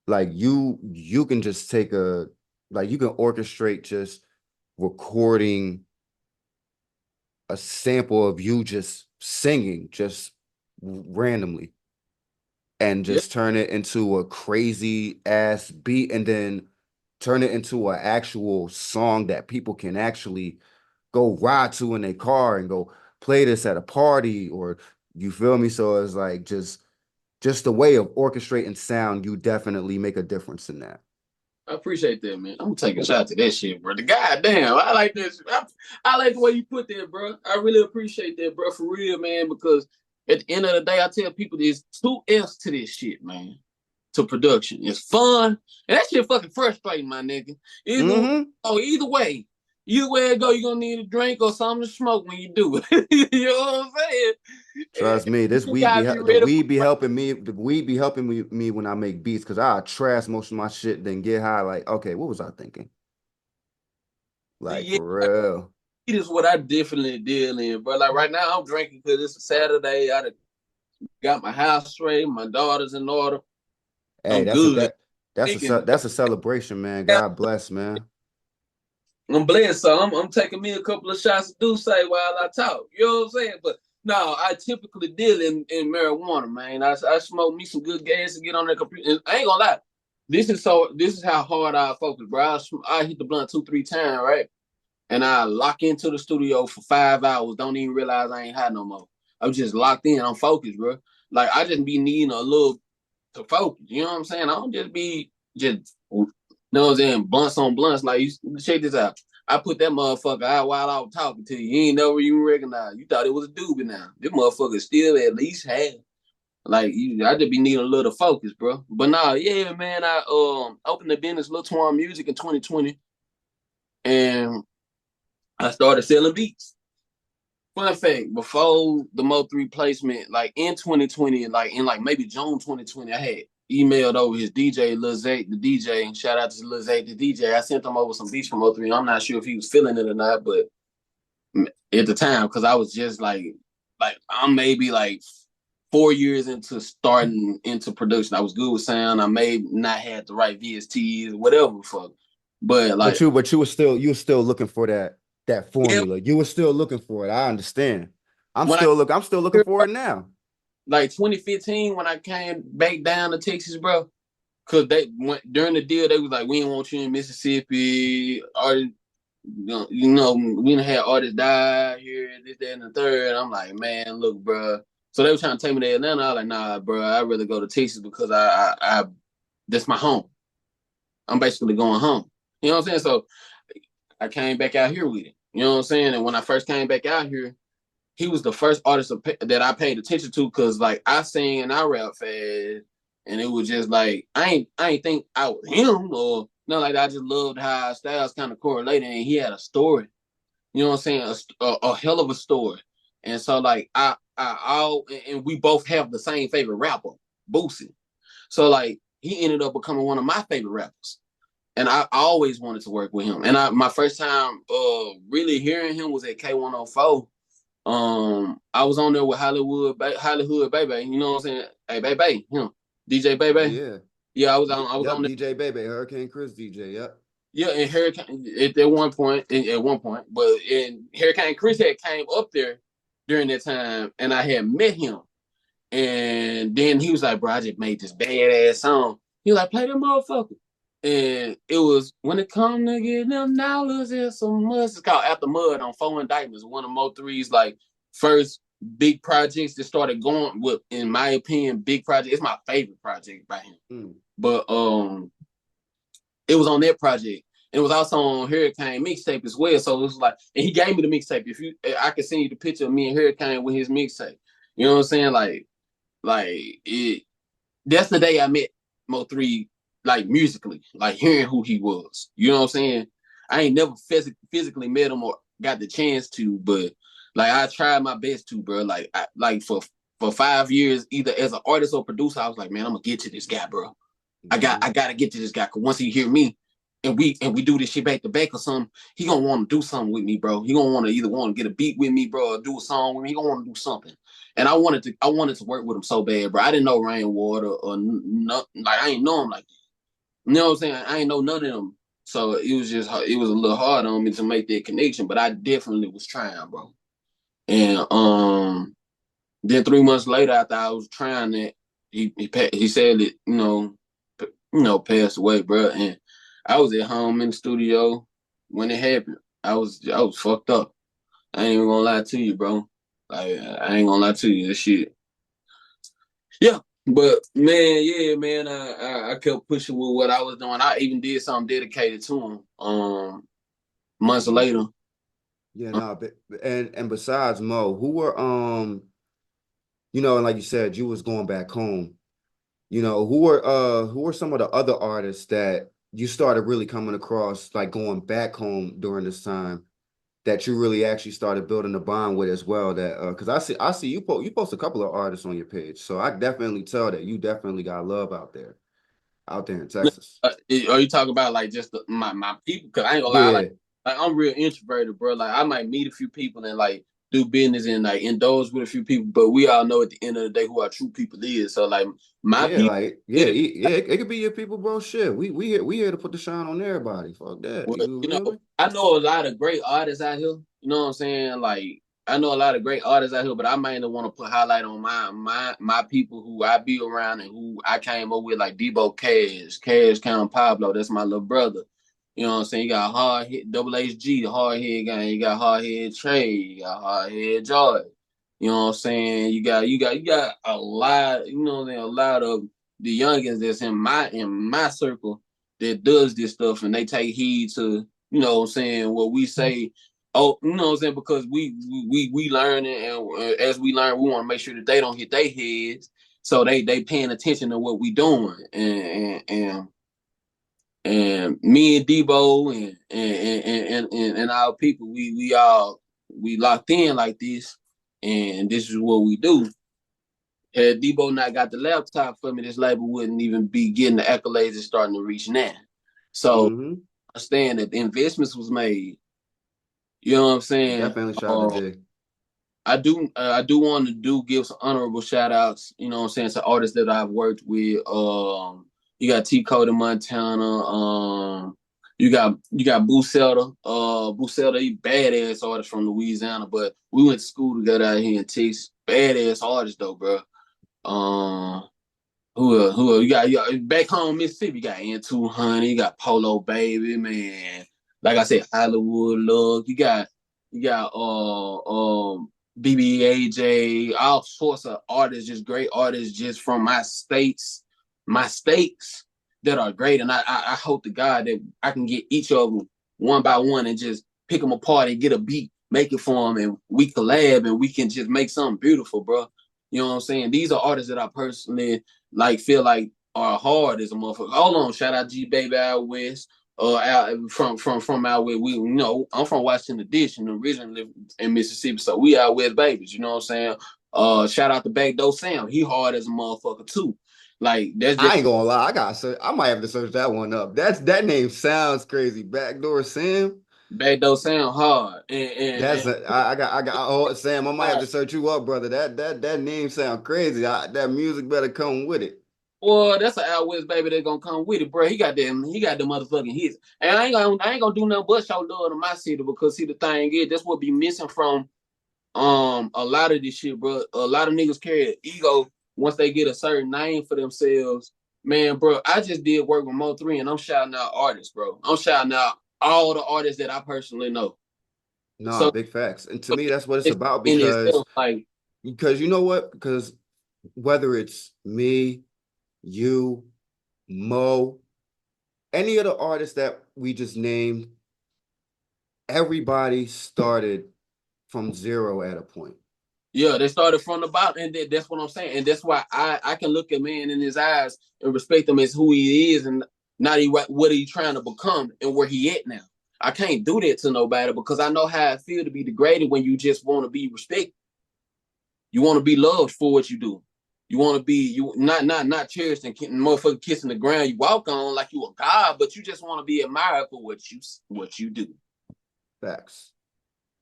Speaker 1: like you can just take a like you can orchestrate just recording a sample of you just singing just randomly and
Speaker 2: Yeah,
Speaker 1: just turn it into a crazy ass beat and then turn it into an actual song that people can actually go ride to in their car and go play this at a party or you feel me? So it's like just the way of orchestrating sound, you definitely make a difference in that.
Speaker 2: I appreciate that, man. I'm gonna take a shot to that shit, bro. The goddamn, I like this. I like the way you put that, bro. I really appreciate that, bro, for real, man. Because at the end of the day, I tell people there's two F's to this shit, man. To production, it's fun, and that shit fucking frustrating, my nigga. Either
Speaker 1: Mm-hmm.
Speaker 2: either way it go, you're gonna need a drink or something to smoke when you do it. You know what I'm saying?
Speaker 1: Trust me, this
Speaker 2: You
Speaker 1: weed be
Speaker 2: gotta be
Speaker 1: the
Speaker 2: ready
Speaker 1: weed be
Speaker 2: for
Speaker 1: helping me. The weed be helping me when I make beats because I trash most of my shit, then get high. Like, okay, what was I thinking? Like
Speaker 2: yeah.
Speaker 1: for real.
Speaker 2: It is what I definitely deal in, bro. Like right now, I'm drinking because it's a Saturday. I got my house straight, my daughter's in order.
Speaker 1: Hey,
Speaker 2: I'm good.
Speaker 1: that's
Speaker 2: Thinking,
Speaker 1: that's a celebration, man. God bless, man.
Speaker 2: I'm blessed, so I'm taking me a couple of shots of Douce while I talk. You know what I'm saying? But no, I typically deal in marijuana, man. I smoke me some good gas to get on that computer. And I ain't gonna lie. This is how hard I focus, bro. I hit the blunt 2, 3 times, right? And I lock into the studio for 5 hours. Don't even realize I ain't high no more. I'm just locked in. I'm focused, bro. Like I just be needing a little to focus. You know what I'm saying? I don't just be just know what I'm saying, blunts on blunts. Like, you check this out. I put that motherfucker out while I was talking to you. You ain't never even recognize. You thought it was a doobie now. This motherfucker still at least half. Like, I just be needing a little focus, bro. But nah, yeah, man. I opened the business LilTwonMusic in 2020, and I started selling beats. Fun fact, before the Mo3 placement, like in 2020, like in like maybe June 2020, I had emailed over his DJ, Lil Zach, the DJ, and shout out to Lil Zach, the DJ. I sent him over some beats from Mo3. I'm not sure if he was feeling it or not, but at the time, because I was just like I'm maybe like 4 years into starting into production. I was good with sound. I may not had the right VSTs, whatever, fuck. But like,
Speaker 1: You were still looking for that
Speaker 2: yeah,
Speaker 1: formula. You were still looking for it. I understand.
Speaker 2: when
Speaker 1: I'm still looking for it now.
Speaker 2: like 2015 when I came back down to Texas, bro. Cause they went during the deal, they was like, "We didn't want you in Mississippi." Artists, we done had artists die here, this, that, and the third. I'm like, man, look, bro. So they were trying to take me to Atlanta. I was like, nah, bro. I'd rather go to Texas because I that's my home. I'm basically going home. You know what I'm saying? So I came back out here with it. You know what I'm saying? And when I first came back out here, he was the first artist that I paid attention to because like I sing and I rap fast, and it was just like I ain't think I was him or nothing like that. I just loved how our styles kind of correlated, and he had a story. You know what I'm saying? A hell of a story. And so like and we both have the same favorite rapper, Boosie. So like he ended up becoming one of my favorite rappers. And I always wanted to work with him. And my first time really hearing him was at K104. I was on there with Hollywood Baby. You know what I'm saying? Hey, Baby, him, DJ
Speaker 1: Oh
Speaker 2: Baby.
Speaker 1: yeah.
Speaker 2: Yeah, I was on
Speaker 1: Yep,
Speaker 2: there.
Speaker 1: DJ Baby, Hurricane Chris DJ. Yep.
Speaker 2: Yeah, and Hurricane at one point, but and Hurricane Chris had came up there during that time, and I had met him, and then he was like, "Bro, I just made this badass song." He was like, "Play that motherfucker," and it was when it come to get them dollars and some must. It's called After Mud on Four Indictments. One of Mo3's like first big projects that started going with, in my opinion, big project. It's my favorite project by him.
Speaker 1: Mm.
Speaker 2: But it was on that project. And it was also on Hurricane mixtape as well. So it was like, and he gave me the mixtape. If you, I can send you the picture of me and Hurricane with his mixtape. You know what I'm saying? Like it. That's the day I met Mo3, like musically, like hearing who he was. You know what I'm saying? I ain't never physically met him or got the chance to, but like I tried my best to, bro. Like for 5 years, either as an artist or producer, I was like, man, I'm gonna get to this guy, bro.
Speaker 1: Mm-hmm.
Speaker 2: I gotta get to this guy. Cause once he hear me and we do this shit back to back or something, he gonna want to do something with me, bro. He gonna want to either want to get a beat with me, bro, or do a song with me. He gonna want to do something. And I wanted to work with him so bad, bro. I didn't know Rainwater or nothing. Like I ain't know him like that. You know what I'm saying? I ain't know none of them. So it was a little hard on me to make that connection, but I definitely was trying, bro. And then 3 months later, after I was trying that, he said that passed away, bro. And I was at home in the studio when it happened. I was fucked up. I ain't even gonna lie to you, bro. Like I ain't gonna lie to you. This shit. Yeah. But man, yeah, man, I kept pushing with what I was doing. I even did something dedicated to him. Months
Speaker 1: Mm-hmm.
Speaker 2: later.
Speaker 1: Yeah, no, but and besides Mo, who were and like you said, you was going back home. Who were some of the other artists that you started really coming across, like going back home during this time that you really actually started building a bond with as well? That because I see you post a couple of artists on your page, so I definitely tell that you definitely got love out there in Texas.
Speaker 2: Are you talking about like just my people? Cause I ain't gonna lie,
Speaker 1: Yeah,
Speaker 2: like I'm real introverted, bro. Like I might meet a few people and like do business and like indulge with a few people, but we all know at the end of the day who our true people is. So like my
Speaker 1: Yeah,
Speaker 2: people,
Speaker 1: like yeah,
Speaker 2: yeah,
Speaker 1: yeah, it could be your people, bro. Shit, we here to put the shine on everybody. Fuck that.
Speaker 2: well,
Speaker 1: You
Speaker 2: you know,
Speaker 1: feel me?
Speaker 2: I know a lot of great artists out here. You know what I'm saying? Like I know a lot of great artists out here, but I mainly want to put highlight on my people who I be around and who I came up with, like Debo Cash Count Pablo. That's my little brother. You know what I'm saying? You got hard hit Double HG, the hard head gang. You got hard head Trey. You got hard head Joy. You know what I'm saying? You got a lot. You know what I'm saying? A lot of the youngins that's in my circle that does this stuff and they take heed to, you know what I'm saying, what we say. Oh, you know what I'm saying? Because we learn and as we learn, we want to make sure that they don't hit their heads. So they paying attention to what we doing. And me and Debo and our people, we locked in like this, and this is what we do. Had Debo not got the laptop for me, this label wouldn't even be getting the accolades it's starting to reach now. So
Speaker 1: Mm-hmm.
Speaker 2: I understand that the investments was made. You know what I'm saying?
Speaker 1: Definitely shout out to Jay.
Speaker 2: I do want to give some honorable shout outs, you know what I'm saying, to artists that I've worked with. You got T Code in Montana, you got Boo Selder. Boo Selder, he badass artist from Louisiana, but we went to school together out here in Texas. Badass artist though, bro. Um who you got back home in Mississippi, you got N200, you got Polo Baby, man. Like I said, Hollywood Love. You got BBAJ, all sorts of artists, just great artists just from my states that are great. And I hope to God that I can get each of them one by one and just pick them apart and get a beat, make it for them, and we collab and we can just make something beautiful, bro. You know what I'm saying? These are artists that I personally like feel like are hard as a motherfucker. Hold on, shout out G Baby out west. Out from out where we, I'm from Washington D.C. and originally live in Mississippi, so we out west babies. You know what I'm saying? Shout out to Backdoor Sam. He hard as a motherfucker too. Like that's
Speaker 1: I
Speaker 2: just
Speaker 1: ain't gonna lie, I got search. I might have to search that one up. That name sounds crazy. Backdoor Sam.
Speaker 2: Backdoor Sam hard. And
Speaker 1: Oh, Sam, I might have
Speaker 2: I,
Speaker 1: to search you up, brother. That name sound crazy. That music better come with it.
Speaker 2: well, that's an out west baby that's gonna come with it, bro. He got the motherfucking hits. And I ain't gonna do nothing but show love to my city because see the thing is that's what be missing from a lot of this shit, bro. A lot of niggas carry an ego once they get a certain name for themselves. Man, bro, I just did work with Mo3 and I'm shouting out artists, bro. I'm shouting out all the artists that I personally know.
Speaker 1: Nah,
Speaker 2: So
Speaker 1: big facts. And to me, that's what it's
Speaker 2: it's
Speaker 1: about
Speaker 2: in itself, like,
Speaker 1: because you know what? Because whether it's me, you, Mo, any of the artists that we just named, everybody started from zero at a point.
Speaker 2: yeah, they started from the bottom, and that's what I'm saying. And that's why I can look at man in his eyes and respect him as who he is and not what he trying to become and where he at now. I can't do that to nobody because I know how it feel to be degraded when you just want to be respected. You want to be loved for what you do. You want to be you not cherished and motherfucker kissing the ground you walk on like you a god, but you just want to be admired for what you do.
Speaker 1: Facts.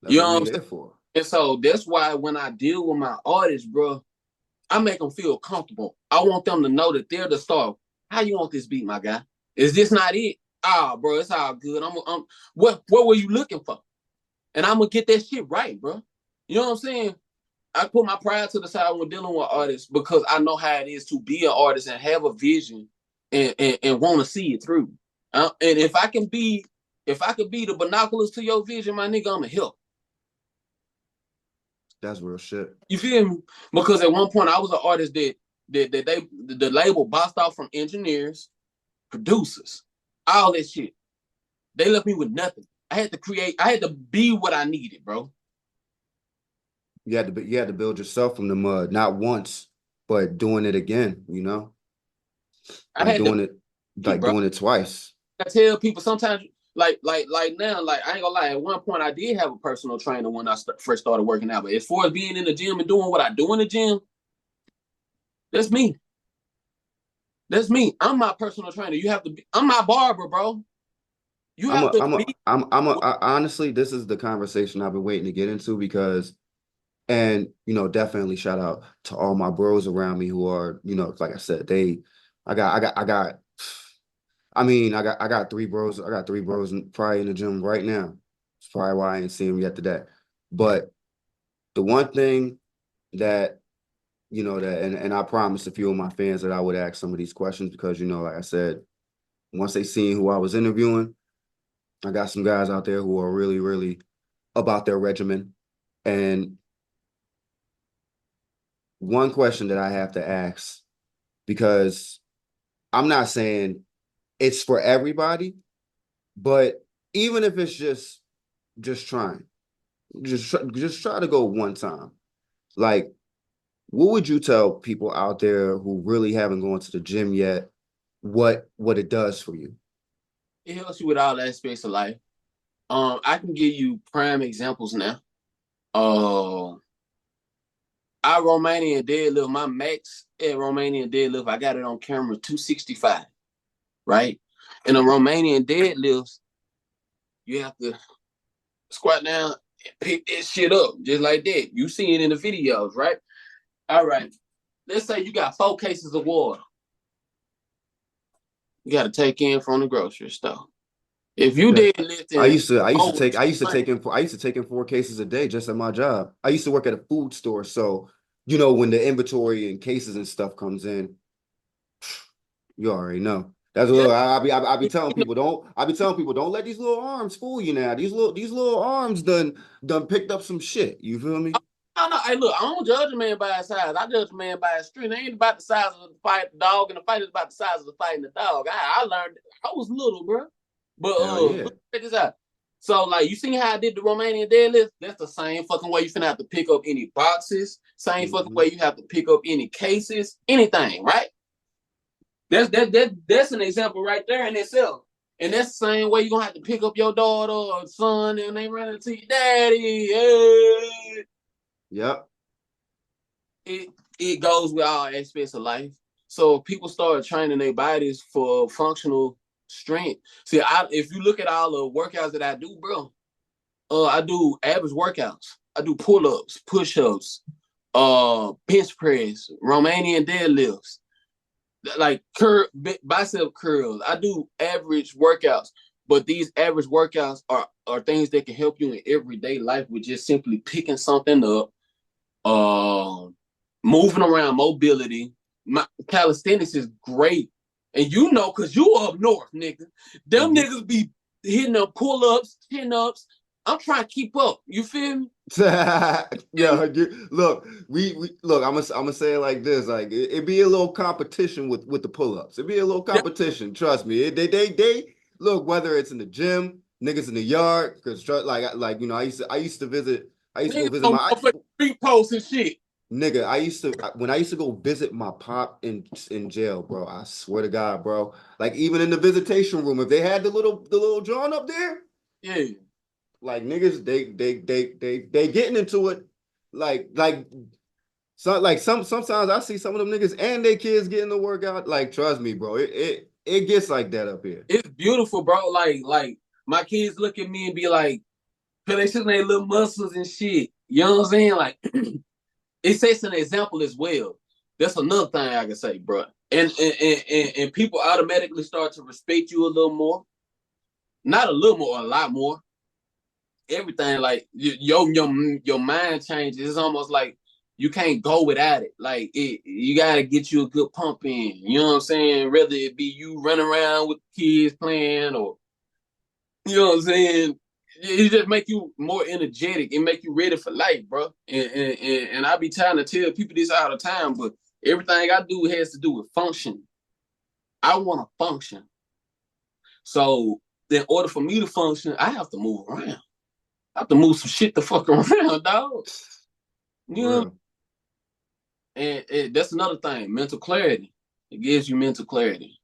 Speaker 1: That's
Speaker 2: You
Speaker 1: what
Speaker 2: know what
Speaker 1: we
Speaker 2: I'm saying?
Speaker 1: here for.
Speaker 2: And so that's why when I deal with my artists, bro, I make them feel comfortable. I want them to know that they're the star. How you want this beat, my guy? Is this not it? Ah, bro, it's all good. I'm what were you looking for? And I'm gonna get that shit right, bro. You know what I'm saying? I put my pride to the side when dealing with artists because I know how it is to be an artist and have a vision and want to see it through. And if I could be the binoculars to your vision, my nigga, I'ma help.
Speaker 1: That's real shit.
Speaker 2: You feel me? Because at one point I was an artist that the label bossed off from engineers, producers, all that shit. They left me with nothing. I had to be what I needed, bro.
Speaker 1: You had to build yourself from the mud, not once, but doing it again,
Speaker 2: I
Speaker 1: like
Speaker 2: had to
Speaker 1: doing it,
Speaker 2: be, bro.
Speaker 1: twice.
Speaker 2: I tell people sometimes, like now, like I ain't gonna lie. At one point, I did have a personal trainer when I first started working out. But as far as being in the gym and doing what I do in the gym, that's me. That's me. I'm my personal trainer. You have to be. I'm my barber, bro. You have to be.
Speaker 1: Honestly, this is the conversation I've been waiting to get into because And, definitely shout out to all my bros around me who are, like I said, I got three bros. I got three bros probably in the gym right now. It's probably why I ain't seen them yet today. But the one thing that, and I promised a few of my fans that I would ask some of these questions because, like I said, once they seen who I was interviewing, I got some guys out there who are really, really about their regimen. And one question that I have to ask, because I'm not saying it's for everybody, but even if it's just trying, just try to go one time. Like, what would you tell people out there who really haven't gone to the gym yet what it does for you?
Speaker 2: It helps you with all aspects of life. I can give you prime examples now. Uh, I Romanian deadlift, my max at Romanian deadlift, I got it on camera 265, right? In a Romanian deadlift, you have to squat down and pick that shit up just like that. You see it in the videos, right? All right. Let's say you got 4 cases of water. You got to take in from the grocery store. If you
Speaker 1: Okay.
Speaker 2: deadlifting over
Speaker 1: I used to take in 4 cases a day just at my job. I used to work at a food store, so when the inventory and cases and stuff comes in, you already know. That's a
Speaker 2: yeah,
Speaker 1: little. I be telling people don't let these little arms fool you now. These little arms done picked up some shit. You feel me?
Speaker 2: no, no. Hey, look, I don't judge a man by his size. I judge a man by his strength. It ain't about the size of the fight, the dog, and the fight is about the size of the fight and the dog. I learned. I was little, bro. But
Speaker 1: Hell yeah.
Speaker 2: look, check this out. So, like, you seen how I did the Romanian deadlift? That's the same fucking way you finna have to pick up any boxes. Same fucking
Speaker 1: Hmm.
Speaker 2: way you have to pick up any cases, anything, right? That's an example right there in itself. And that's the same way you're gonna have to pick up your daughter or son and they run into your daddy. Hey.
Speaker 1: Yep.
Speaker 2: It goes with all aspects of life. So people start training their bodies for functional strength. See, if you look at all the workouts that I do, bro, I do average workouts. I do pull-ups, push-ups, bench press, Romanian deadlifts, like bicep curls. I do average workouts, but these average workouts are things that can help you in everyday life with just simply picking something up, um, moving around, mobility. My calisthenics is great, and because you up north, nigga. Them
Speaker 1: Hmm.
Speaker 2: niggas be hitting up pull ups, chin ups. I'm trying to keep up. You feel me?
Speaker 1: Yeah, look, we look. I'm gonna say it like this: like it be a little competition with the pull ups. It be a little
Speaker 2: Yeah,
Speaker 1: competition. Trust me. They look whether it's in the gym, niggas in the yard. Because like I used to visit. I used to go
Speaker 2: niggas
Speaker 1: visit
Speaker 2: on
Speaker 1: my
Speaker 2: motherfucking street posts and shit.
Speaker 1: nigga. When I used to go visit my pop in jail, bro. I swear to God, bro. Like even in the visitation room, if they had the little drawing up there.
Speaker 2: Yeah,
Speaker 1: Like niggas, they getting into it. Like sometimes I see some of them niggas and their kids getting the workout. Like trust me, bro, it gets like that up here.
Speaker 2: it's beautiful, bro. Like my kids look at me and be like, cause they see their little muscles and shit. You know what I'm saying? Like it sets an example as well. That's another thing I can say, bro. And people automatically start to respect you a little more. Not a little more, a lot more. Everything like your mind changes. It's almost like you can't go without it. Like you gotta get you a good pump in. You know what I'm saying? Whether it be you running around with the kids playing, or you know what I'm saying. It just make you more energetic. It make you ready for life, bro. And I be trying to tell people this all the time, but everything I do has to do with function. I want to function. So in order for me to function, I have to move around. I have to move some shit the fuck around, dog.
Speaker 1: For
Speaker 2: You know,
Speaker 1: real.
Speaker 2: and that's another thing. Mental clarity. It gives you mental clarity.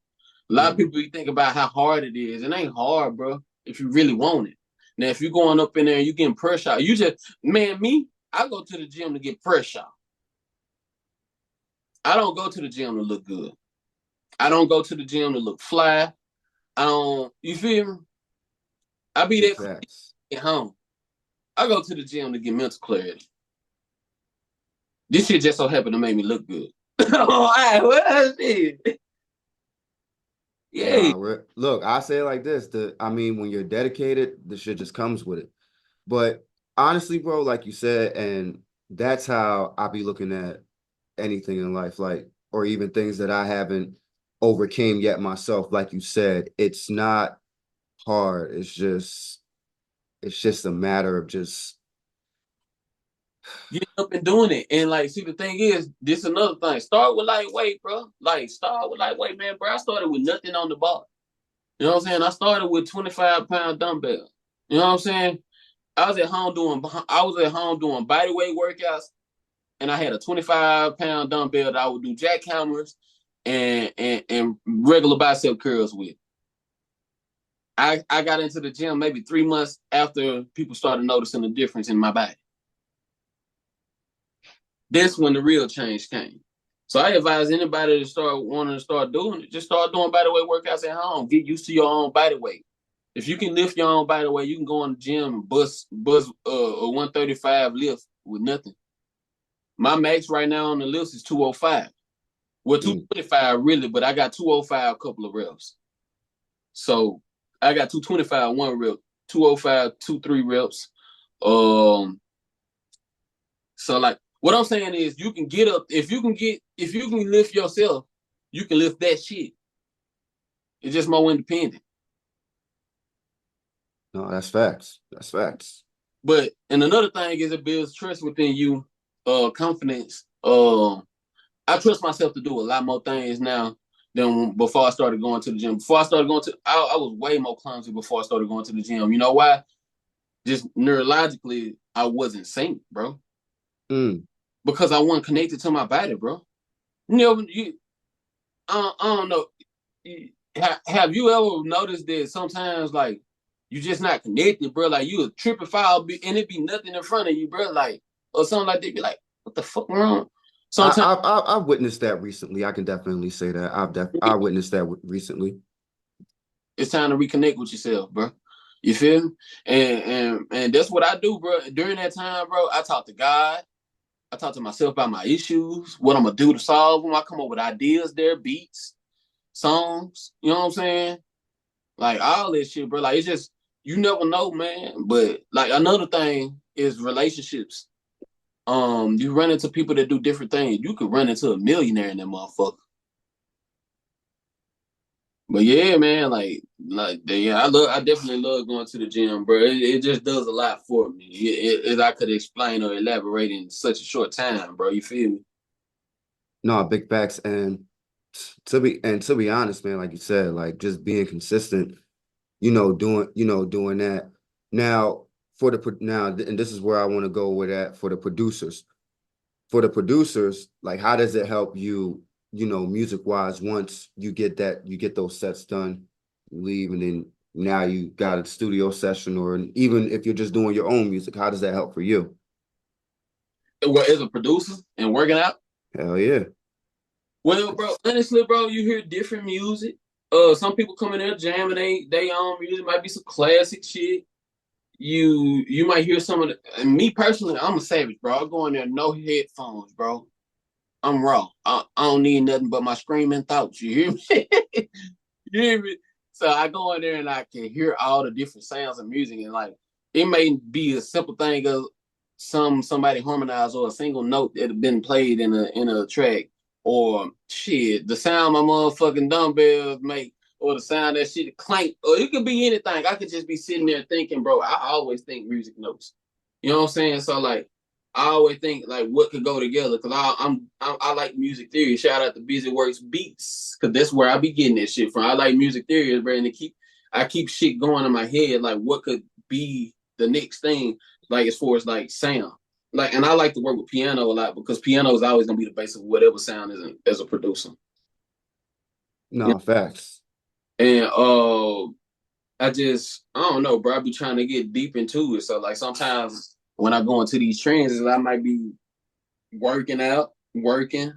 Speaker 2: A lot of
Speaker 1: Mm.
Speaker 2: people think about how hard it is. It ain't hard, bro. If you really want it. Now, if you're going up in there and you getting pressure, you just I go to the gym to get pressure. I don't go to the gym to look good. I don't go to the gym to look fly. I don't. You feel me? I be
Speaker 1: Big
Speaker 2: there for
Speaker 1: facts.
Speaker 2: at home. I go to the gym to get mental clarity. This shit just so happened to make me look good. All right, well, shit. Yeah.
Speaker 1: Nah, look, I say it like this: I mean, when you're dedicated, the shit just comes with it. But honestly, bro, like you said, and that's how I be looking at anything in life, like, or even things that I haven't overcame yet myself. Like you said, it's not hard. It's just a matter of just
Speaker 2: Getting up and doing it. And like, see, the thing is, this another thing. Start with lightweight, bro. Like, start with lightweight, man, bro. I started with nothing on the bar. You know what I'm saying? I started with 25-pound dumbbell. You know what I'm saying? I was at home doing body weight workouts, and I had a 25-pound dumbbell that I would do jackhammers and regular bicep curls with. I got into the gym maybe 3 months after people started noticing the difference in my body. That's when the real change came. So I advise anybody to start wanting to start doing it. Just start doing body weight workouts at home. Get used to your own body weight. If you can lift your own body weight, you can go in the gym and bust a 135 lift with nothing. My max right now on the list is 205. Well,
Speaker 1: mm,
Speaker 2: 225 really, but I got 205 couple of reps. So I got 225 one rep, 205 2 3 reps. Um, so like what I'm saying is you can get up if you can lift yourself, you can lift that shit. It's just more independent.
Speaker 1: no, that's facts. That's facts.
Speaker 2: But and another thing is it builds trust within you, confidence. I trust myself to do a lot more things now than before I started going to the gym. Before I started going to, I was way more clumsy before I started going to the gym. You know why? Just neurologically, I wasn't synced, bro.
Speaker 1: Mm.
Speaker 2: Because I wasn't connected to my body, bro. You know, I don't know. Have you ever noticed that sometimes like you just not connected, bro? Like you a trip and fall and it be nothing in front of you, bro. Like or something like that. Be like, what the fuck wrong? Sometimes
Speaker 1: I've witnessed that recently. I can definitely say that I witnessed that recently.
Speaker 2: it's time to reconnect with yourself, bro. You feel me? And that's what I do, bro. During that time, bro, I talk to God. I talk to myself about my issues, what I'm gonna do to solve them. I come up with ideas, there, beats, songs. You know what I'm saying? Like all this shit, bro. Like it's just you never know, man. But like another thing is relationships. You run into people that do different things. You could run into a millionaire in that motherfucker. But yeah, man, yeah, I definitely love going to the gym, bro. It just does a lot for me. As I could explain or elaborate in such a short time, bro. You feel me?
Speaker 1: No, big facts. And to be honest, man, like you said, like just being consistent, doing that. Now and this is where I want to go with that for the producers. For the producers, like how does it help you, music wise, once you get those sets done, you leave, and then now you got a studio session, or even if you're just doing your own music, how does that help for you?
Speaker 2: Well, as a producer and working out.
Speaker 1: Hell yeah.
Speaker 2: Well, bro, honestly, bro, you hear different music. Some people come in there jamming they own music. Might be some classic shit. You might hear some of the. And me personally, I'm a savage, bro. I go in there no headphones, bro. I'm raw. I don't need nothing but my screaming thoughts. You hear me? You hear me? So I go in there and I can hear all the different sounds of music, and like it may be a simple thing of somebody harmonized or a single note that had been played in a track, or shit, the sound my motherfucking dumbbells make, or the sound that shit clank, or it could be anything. I could just be sitting there thinking, bro. I always think music notes. You know what I'm saying? So like I always think like what could go together because I like music theory. Shout out to Busy Works Beats because that's where I be getting that shit from. I like music theory, bro, and I keep shit going in my head like what could be the next thing like as far as like sound. Like and I like to work with piano a lot because piano is always gonna be the base of whatever sound is as a producer. Yeah.
Speaker 1: No, facts.
Speaker 2: And I don't know, bro. I be trying to get deep into it. So like sometimes when I go into these trends, I might be working out, working.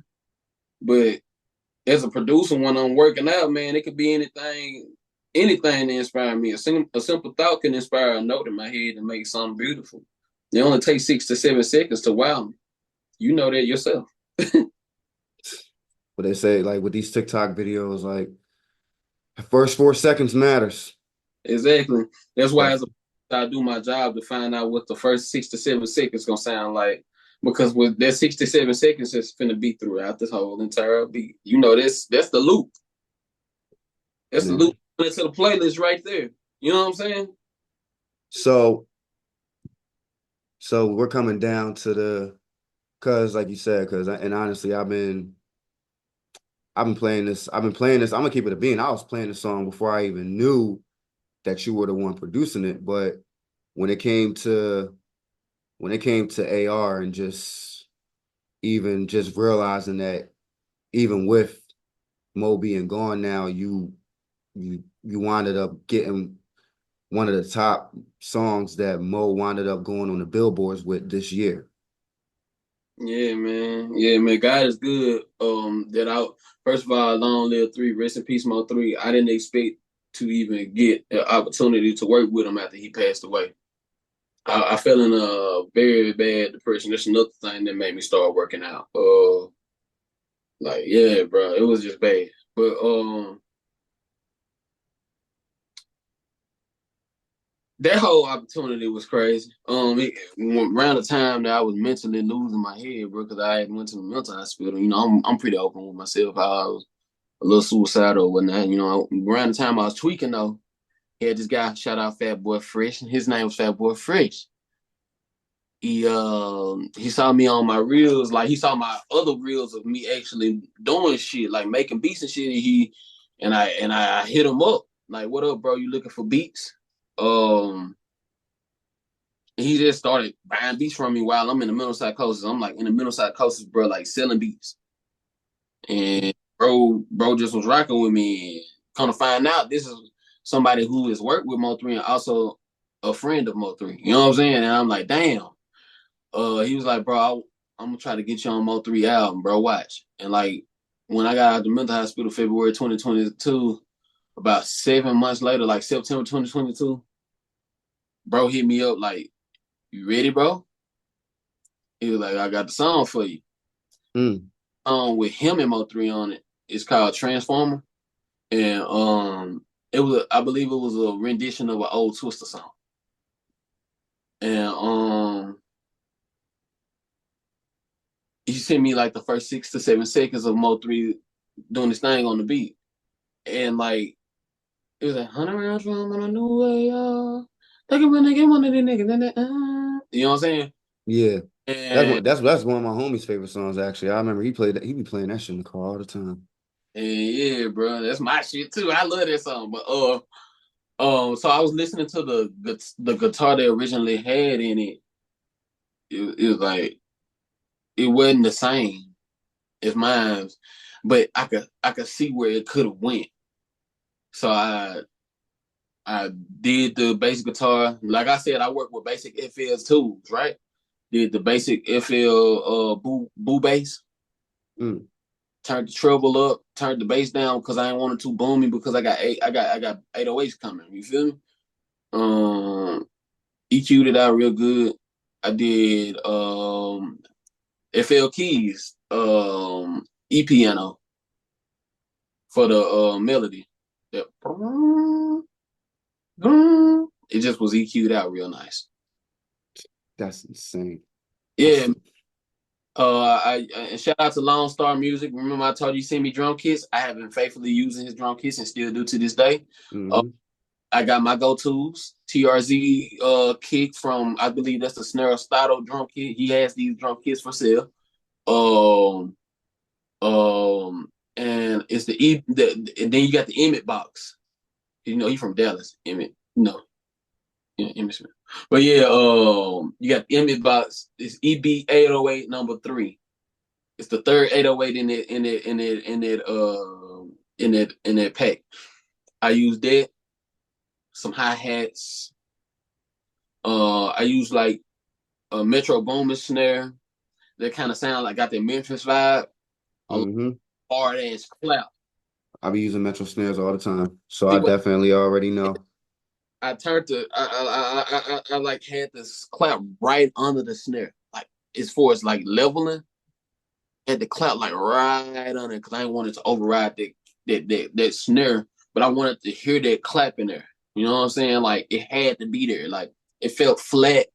Speaker 2: But as a producer, when I'm working out, man, it could be anything to inspire me. A simple thought can inspire a note in my head and make something beautiful. It only takes 6 to 7 seconds to wow me. You know that yourself.
Speaker 1: But they say like with these TikTok videos, like the first 4 seconds matters.
Speaker 2: Exactly. That's why
Speaker 1: First,
Speaker 2: as a I do my job to find out what the first 6 to 7 seconds gonna sound like. Because with that 6 to 7 seconds it's finna be throughout this whole entire beat. You know, that's the loop. That's the
Speaker 1: man.
Speaker 2: loop into the playlist right there. You know what I'm saying?
Speaker 1: So so we're coming down to the cause like you said, cause and honestly, I've been playing this. I've been playing this. I'm gonna keep it a bean. I was playing the song before I even knew that you were the one producing it. But when it came to when it came to AR and just realizing that even with Mo being gone now, you winded up getting one of the top songs that Mo winded up going on the billboards with this year.
Speaker 2: Yeah, man. Yeah, man. God is good. That I first of all, long live three, rest in peace, Mo three. I didn't expect to even get the opportunity to work with him after he passed away. I fell in a very bad depression. That's another thing that made me start working out. Like yeah, bro, it was just bad. But that whole opportunity was crazy. Around the time that I was mentally losing my head, bro, because I had went to the mental hospital. You know, I'm pretty open with myself. How I was a little suicidal or whatnot. You know, around the time I was tweaking though, he had this guy shout out Fat Boy Fresh, and his name was Fat Boy Fresh. He saw me on my reels, like he saw my other reels of me actually doing shit, like making beats and shit. And I hit him up like, "What up, bro? You looking for beats?" Um, he just started buying beats from me while I'm in the mental psychosis. I'm like in the mental psychosis, bro, like selling beats. And bro just was rocking with me. And kind of find out this is somebody who has worked with Mo3 and also a friend of Mo3. You know what I'm saying? And I'm like, damn. He was like, bro, I'm gonna try to get you on Mo3 album, bro. Watch. And like when I got out of the mental hospital February 2022, about 7 months later, like September 2022, bro hit me up like, you ready, bro? He was like, I got the song for you.
Speaker 1: Mm,
Speaker 2: With him and Mo3 on it. It's called Transformer. And it was I believe it was a rendition of an old Twister song. And he sent me like the first 6 to 7 seconds of Mo3 doing this thing on the beat. And like it was like 100 rounds from on a new way, y'all. Take it when they get one of the niggas. You know what I'm saying?
Speaker 1: yeah.
Speaker 2: And,
Speaker 1: That's one of my homie's favorite songs actually. I remember he played that he be playing that shit in the car all the time.
Speaker 2: and yeah, bro, that's my shit too. I love that song. But so I was listening to the guitar they originally had in it. It was like it wasn't the same as mine, but I could see where it could have went. So I did the bass guitar. Like I said, I work with basic FL tools, right? Did the basic FL boo bass,
Speaker 1: Mm,
Speaker 2: turned the treble up, turned the bass down because I didn't want it too boomy because I got 808s coming. You feel me? EQ'd it out real good. I did FL keys, E piano for the melody. That it just was EQ'd out real nice.
Speaker 1: that's insane. I
Speaker 2: Yeah.
Speaker 1: still,
Speaker 2: I and shout out to Lone Star Music. Remember I told you send me drum kits. I have been faithfully using his drum kits and still do to this day. Uh,
Speaker 1: mm-hmm.
Speaker 2: I got my go-tos. TRZ kick from I believe that's the Snare Stato drum kit. He has these drum kits for sale. Um and it's and then you got the Emmett box. You know, he's from Dallas, Emmett. No, yeah, Emmett Smith. But yeah, you got the Emmett box. It's EB 808 number 3. It's the third 808 in that pack. I use that, some hi-hats. I use like a Metro Boomin snare that kind of sound like got that Memphis vibe. A
Speaker 1: Mm-hmm.
Speaker 2: hard ass clap.
Speaker 1: I be using Metro snares all the time, so
Speaker 2: See
Speaker 1: I
Speaker 2: what
Speaker 1: definitely already know.
Speaker 2: I turned to I like had this clap right under the snare. Like as far as like leveling, had the clap like right on it because I didn't want it to override that snare, but I wanted to hear that clap in there. You know what I'm saying? Like it had to be there. Like it felt flat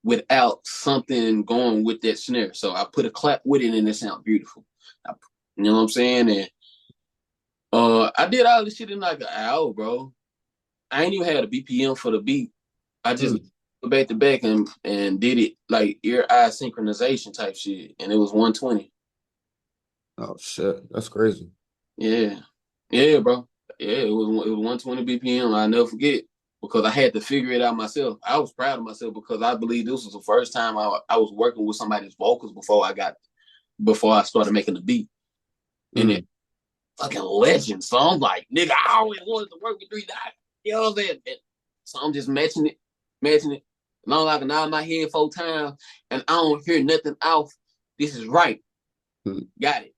Speaker 2: without something going with that snare. So I put a clap with it and it sounded beautiful. You know what I'm saying? And I did all this shit in like an hour, bro. I ain't even had a BPM for the beat. I just
Speaker 1: Mm.
Speaker 2: back to back and did it like ear eye synchronization type shit, and it was 120.
Speaker 1: Oh shit, that's crazy.
Speaker 2: Yeah, yeah, bro. Yeah, it was 120 BPM. I never forget because I had to figure it out myself. I was proud of myself because I believe this was the first time I was working with somebody's vocals before I started making the beat, and it
Speaker 1: Mm.
Speaker 2: fucking legend. So I'm like, nigga, I always wanted to work with 3 Dots. You know what I'm saying? So I'm just matching it. Long I can nod my head 4 times and I don't hear nothing off. This is right.
Speaker 1: Mm.
Speaker 2: Got it.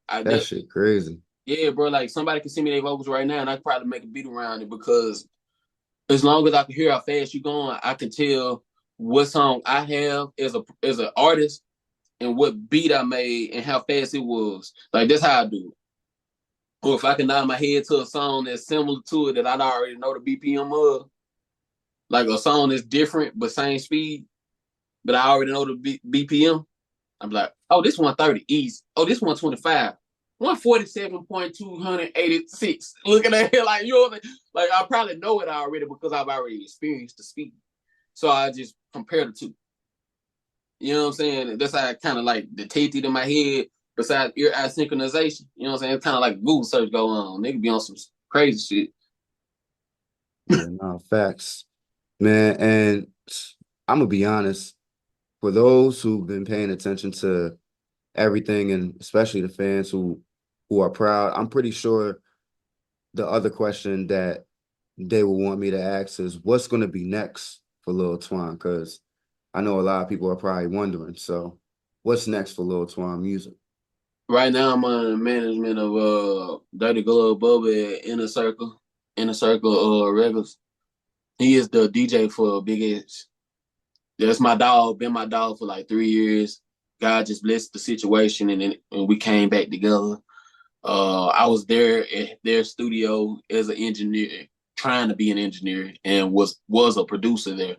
Speaker 2: I
Speaker 1: That
Speaker 2: ne-
Speaker 1: shit crazy.
Speaker 2: yeah, bro. Like somebody can send me their vocals right now, and I could probably make a beat around it because as long as I can hear how fast you're going, I can tell what song I have as an artist and what beat I made and how fast it was. Like that's how I do it. Or if I can nod my head to a song that's similar to it that I already know the BPM of, like a song that's different but same speed, but I already know the BPM. I'm like, oh, this 130 easy. Oh, this 125. 147.286. Looking at it like you know, like I probably know it already because I've already experienced the speed. So I just compare the two. You know what I'm saying? That's how I kind of like the teeth in my head besides ear eye synchronization. You know what I'm saying? It's kind of like Google search going on. Nigga be on some crazy shit.
Speaker 1: Yeah, no, facts. Man, and I'm gonna be honest, for those who've been paying attention to everything and especially the fans who are proud, I'm pretty sure the other question that they will want me to ask is what's gonna be next for Lil Twon? Because I know a lot of people are probably wondering. So what's next for Lil Twon music?
Speaker 2: Right now, I'm under management of Dirty Glove Bubba at Inner Circle Records. He is the DJ for Big Edge. That's my dog. Been my dog for like 3 years. God just blessed the situation, and we came back together. I was there at their studio as an engineer, trying to be an engineer, and was a producer there.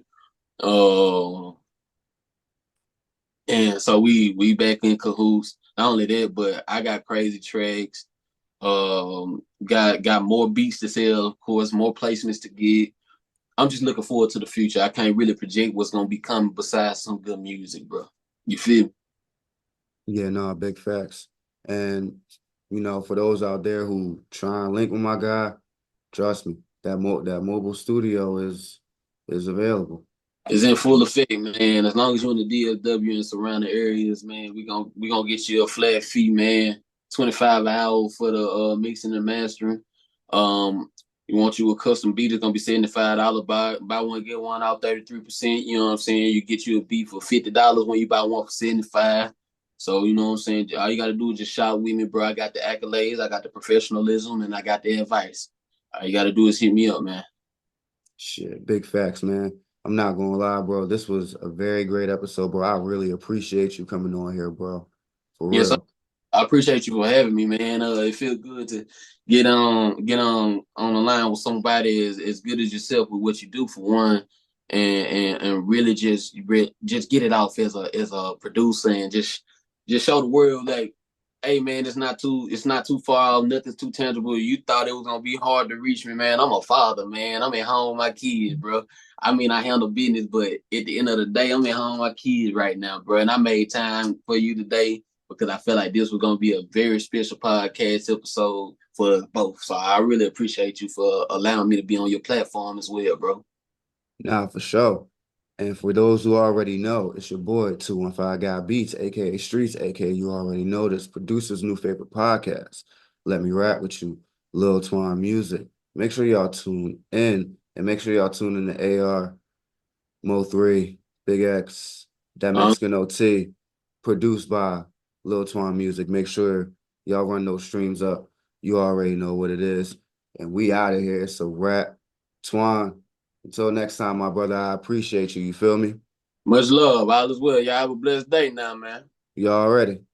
Speaker 2: Uh, and so we back in cahoots. Not only that, but I got crazy tracks. Got more beats to sell, of course, more placements to get. I'm just looking forward to the future. I can't really project what's gonna be coming besides some good music, bro. You feel me?
Speaker 1: Yeah, no, big facts. And for those out there who try and link with my guy, trust me, that mobile studio is available.
Speaker 2: It's in full effect, man. As long as you're in the DFW and surrounding areas, man, we gonna get you a flat fee, man. 25 an hour for the mixing and mastering. Um, you want you a custom beat, it's gonna be $75. Buy one, get one out 33%. You know what I'm saying? You get you a beat for $50 when you buy one for 75. So you know what I'm saying? All you gotta do is just shop with me, bro. I got the accolades, I got the professionalism, and I got the advice. All you gotta do is hit me up, man.
Speaker 1: Shit, big facts, man. I'm not gonna lie, bro. This was a very great episode, bro. I really appreciate you coming on here, bro. For
Speaker 2: Yes,
Speaker 1: real.
Speaker 2: I appreciate you for having me, man. It feels good to get on the line with somebody as good as yourself with what you do for one, and really just get it off as a producer and just show the world like, hey man, it's not too far, nothing's too tangible. You thought it was gonna be hard to reach me, man. I'm a father, man. I'm at home with my kids, bro. I mean, I handle business, but at the end of the day, I'm at home with my kids right now, bro. And I made time for you today because I felt like this was gonna be a very special podcast episode for us both. So I really appreciate you for allowing me to be on your platform as well, bro.
Speaker 1: Nah, for sure. And for those who already know, it's your boy 215 Got Beats, aka Streets, aka you already know this producer's new favorite podcast. Let Me Rap With You, LilTwonMusic. Make sure y'all tune in and make sure y'all tune in to AR, Mo3, Big X, That
Speaker 2: Um,
Speaker 1: Mexican OT, produced by LilTwonMusic. Make sure y'all run those streams up. You already know what it is. And we out of here. It's a wrap. Twon, until next time, my brother, I appreciate you. You feel me?
Speaker 2: Much love. All is well. Y'all have a blessed day now, man.
Speaker 1: You already.